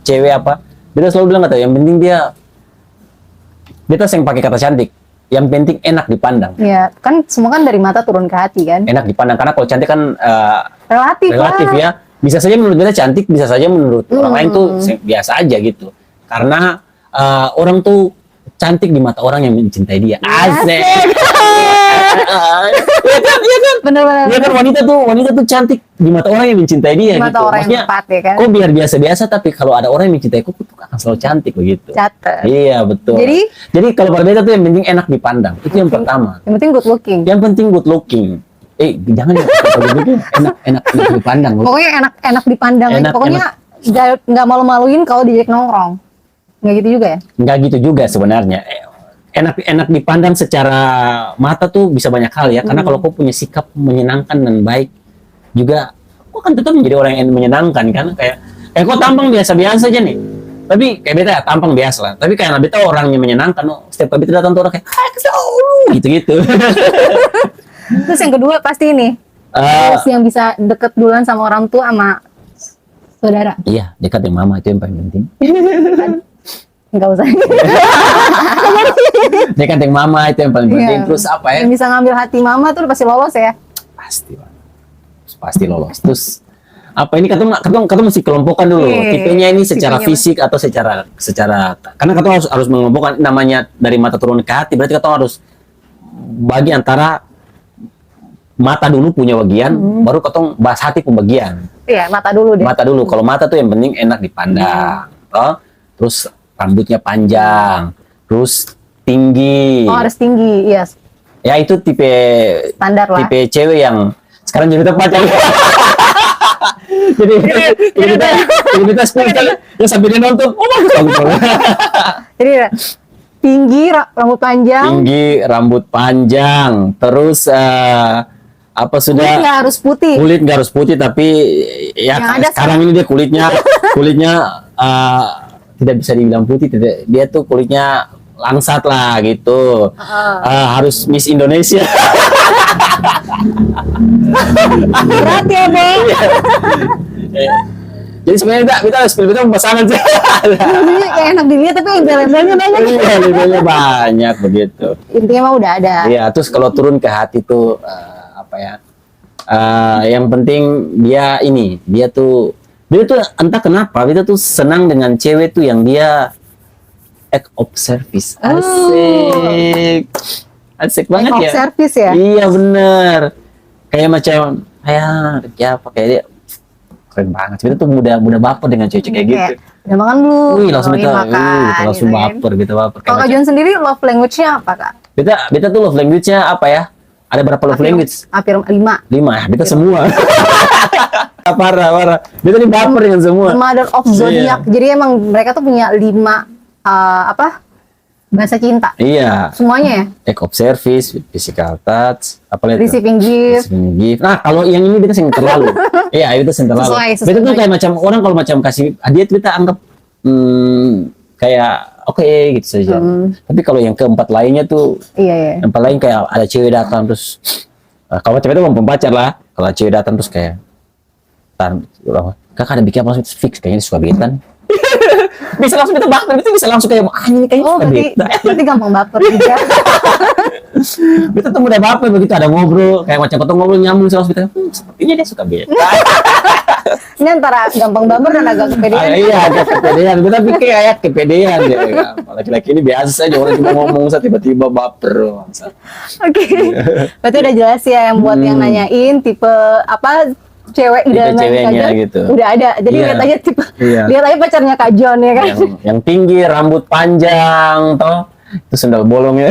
cewek apa? Beta selalu bilang kata yang penting dia beta sering pakai kata cantik. Yang penting enak dipandang. Iya, kan semua kan dari mata turun ke hati kan. Enak dipandang karena kalau cantik kan relatif ya. Bisa saja menurut beta cantik, bisa saja menurut orang lain tuh biasa aja gitu. Karena orang tuh cantik di mata orang yang mencintai dia. Asik. Iya kan, iya kan. Bener-bener. Iya kan, wanita tuh cantik di mata orang yang mencintai dia Di mata gitu. orang yang Maksudnya, tepat, ya kan? kok biar biasa-biasa tapi kalau ada orang yang mencintai kok tuh akan selalu cantik begitu. Catet. Iya, betul. Jadi kalau pada beta tuh yang penting enak dipandang. Itu yang pertama. Yang penting good looking. Yang penting good looking. Jangan ya enak dipandang. Pokoknya enak dipandang. Enak, Pokoknya nggak malu-maluin kalau diajak nongkrong. Nggak gitu juga ya? Nggak gitu juga sebenarnya. Enak dipandang secara mata tuh bisa banyak hal ya. Karena kalau kau punya sikap menyenangkan dan baik juga, kau kan tetap menjadi orang yang menyenangkan kan. Kayak kau tampang biasa-biasa aja nih. Tapi kayak beta tampang biasa lah. Tapi kayak beta orangnya menyenangkan. Setiap kali beta datang tuh orang kayak gitu-gitu. Terus yang kedua pasti ini. Terus yang bisa deket duluan sama orang tua sama saudara. Iya, dekat dengan mama itu yang paling penting. Enggak usah. Dekat dengan mama itu yang paling penting. Iya. Terus apa ya? Yang bisa ngambil hati mama tuh pasti lolos ya. Pasti lolos. Terus apa ini kata mesti kelompokkan dulu. Iya, Tipenya ini secara tipenya fisik atau secara karena kata harus mengelompokkan namanya dari mata turun ke hati. Berarti kata harus bagi antara mata dulu punya bagian, baru ketong bahas hati pembagian. Iya, mata dulu deh. Mata dulu. Kalau mata tuh yang penting enak dipandang. Toh? Terus rambutnya panjang, terus tinggi. Oh, harus tinggi, iya. Ya itu tipe Standar lah. Tipe cewek yang sekarang jadi pacar. jadi kita spesial ya sambil dia nonton. Oh bagus. Jadi tinggi, rambut panjang. Tinggi, rambut panjang, terus Kulit nggak harus putih. Kulit nggak harus putih, tapi ya sekarang ini dia kulitnya tidak bisa dibilang putih, dia tuh kulitnya langsat lah gitu. Harus Miss Indonesia. Berat ya, Bang. Jadi sebenarnya kita harus pilih pasangan sih. Ini kayak enak dilihat tapi embel-embelnya banyak. Iya, embelnya banyak begitu. Intinya mah udah ada. Iya, terus kalau turun ke hati tuh apa ya? Yang penting dia tuh entah kenapa dia tuh senang dengan cewek tuh yang dia act of service. Asik banget Act of ya. service ya? Iya bener. Kayak macam kayak apa kayak dia keren banget. Kita tuh mudah baper dengan cewek kayak gitu. Udah makan belum? Wih, langsung kita langsung gitu kan. baper gitu. Kalau Kak John sendiri love language-nya apa, Kak? Beta tuh love language-nya apa ya? Ada berapa love language? Hampir 5. 5 ya, beta semua. parah. Beta nih baper dengan semua. Mother of Zodiac. Jadi emang mereka tuh punya 5 bahasa cinta. Iya. Semuanya ya? Act of service, physical touch, apa lagi? Receiving gift. Nah, kalau yang ini beta sing terlalu. Iya, itu sing terlalu. Sesuai. Beta tuh kayak macam orang kalau macam kasih hadiah beta anggap kayak oke gitu saja. Tapi kalau yang keempat lainnya tuh Iya. yang paling kayak ada cewek datang terus kalau cewek itu mau pacar lah. Kalau cewek datang terus kayak kakak ada bikin apa fix kayaknya suka betan. Bisa langsung kita baper, itu bisa langsung kayak ini kayaknya suka beta. Berarti gampang baper juga. Kita tuh mudah baper begitu ada ngobrol kayak macam ketemu ngobrol nyambung langsung kita sepertinya dia suka beta. Ini antara gampang baper dan agak kepedean. Iya, agak kepedean. Kita pikir kayak kepedean ya. Laki-laki ini biasa saja orang cuma ngomong tiba-tiba baper. Oke. Berarti udah jelas ya yang buat yang nanyain tipe apa cewek idaman ceweknya Kak John, gitu. udah ada. Jadi Iya. lihat aja tipe, Iya. lihat aja pacarnya Kak John ya kan. Yang tinggi, rambut panjang, toh. Itu sendal bolong ya.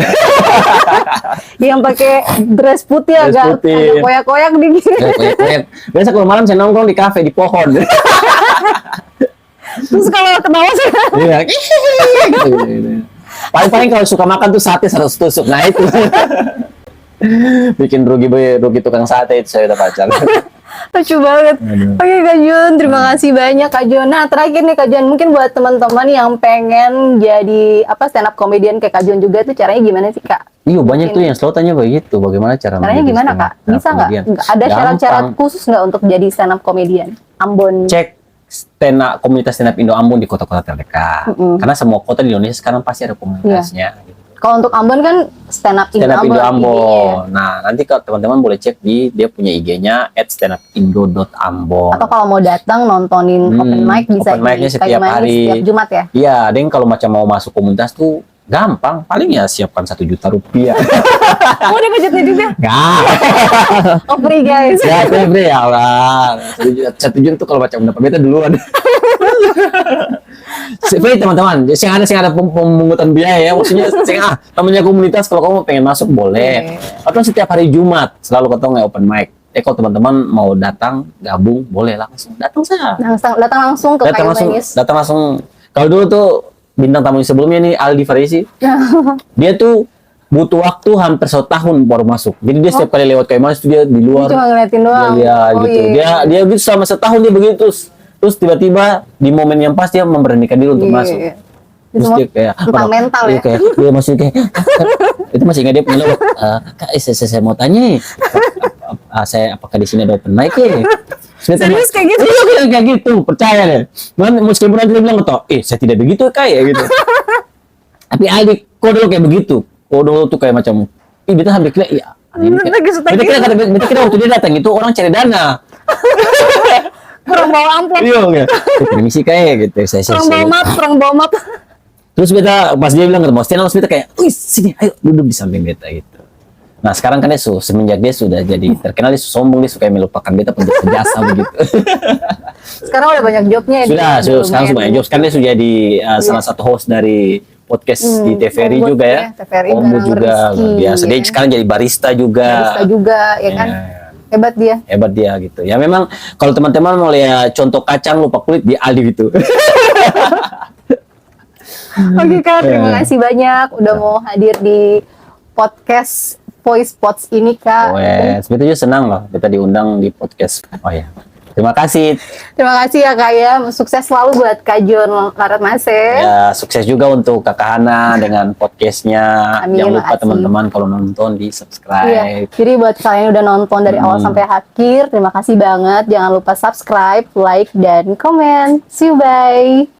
Yang pakai dress putih Dress agak putih. koyak-koyak dikit. Koyak-koyak. Biasa kalau malam saya nongkrong di kafe di pohon. Terus kalau ketawa sih. Iya. Gitu. Paling kalau suka makan tuh sate 100 tusuk. Nah itu. Bikin rugi tukang sate itu saya udah pacar. Lucu banget. Aduh. Oke Kak John, terima kasih banyak Kak John. Nah terakhir nih Kak John, mungkin buat teman-teman yang pengen jadi stand up comedian kayak Kak John juga itu caranya gimana sih Kak? Iya banyak tuh yang selalu tanya begitu. Bagaimana cara Caranya menjadi gimana stand Kak? up Bisa nggak? comedian? Ada syarat-syarat Gampang. khusus nggak untuk jadi stand up comedian? Ambon. Cek komunitas stand up Indo Ambon di kota-kota terdekat. Karena semua kota di Indonesia sekarang pasti ada komunitasnya. Gitu. Kalau untuk Ambon kan stand up Indo Stand up Indo Ambon. Ambon. Nah, nanti kalau teman-teman boleh cek di dia punya IG-nya @standupindo.ambon. Atau kalau mau datang nontonin open mic bisa open mic-nya di setiap Kayu Manis hari. setiap Jumat ya. Iya, dan kalau macam mau masuk komunitas tuh Gampang, paling ya siapkan 1 juta rupiah. Mau ada budgetnya juga? Enggak. Oh, free guys. Ya, free ya Allah. 1 juta tuh kalau baca undang beta duluan. Free teman-teman, sing ada pemungutan biaya ya, maksudnya namanya komunitas, kalau kamu pengen masuk boleh. Atau setiap hari Jumat selalu ketemu open mic. Kalau teman-teman mau datang gabung boleh langsung datang saja. Datang langsung ke Kayu Manis. Datang langsung. Kalau dulu tuh bintang tamu sebelumnya nih Aldi Farisi, dia tuh butuh waktu hampir 1 tahun baru masuk. Jadi dia setiap kali lewat Kayu Manis dia di luar. Cuma ngeliatin doang. Dia gitu. Iya. Dia gitu selama 1 tahun dia begitu. Terus tiba-tiba di momen yang pas dia memberanikan diri untuk masuk. Terus dia kayak tentang mental ya. Kayak dia masih kayak itu masih ingat dia punya Kak, saya mau tanya nih. Saya apakah di sini ada open mic ya? Serius kayak gitu? Iya kayak gitu, percaya deh. Meskipun nanti dia bilang saya tidak begitu kayak gitu. Tapi Aldi, kok dulu kayak begitu? Kok dulu tuh kayak macam, beta hampir kira, iya. Beta kira waktu dia datang itu orang cari dana. Kurang bawa amplop. Iya, kayak permisi kayak gitu. Kurang bawa map. Terus beta pas dia bilang ketemu Sten, beta kayak, wih sini, ayo duduk di samping beta gitu. Nah sekarang kan dia semenjak dia sudah jadi terkenal, dia sombong, dia suka melupakan beta untuk jasa begitu. Sekarang udah banyak jobnya ya. Sekarang sudah banyak job. Sekarang dia sudah jadi salah satu host dari podcast di TVRI juga ya. TVRI Ombo juga luar biasa. Dia sekarang jadi barista juga. Ya kan. Hebat dia gitu. Ya memang kalau teman-teman mau lihat contoh kacang lupa kulit di Aldi gitu. Oke Kak, terima kasih banyak udah mau hadir di podcast Voice Pods ini Kak. Sebetulnya senang loh kita diundang di podcast. Oh ya. Terima kasih. Terima kasih ya Kak ya. Sukses selalu buat Kak John Larat Mase. Ya, sukses juga untuk Kakak Hana dengan podcastnya. Amin, Jangan lupa makasih. teman-teman kalau nonton di subscribe. Iya. Jadi buat kalian yang udah nonton dari awal sampai akhir, terima kasih banget. Jangan lupa subscribe, like, dan komen. See you, bye.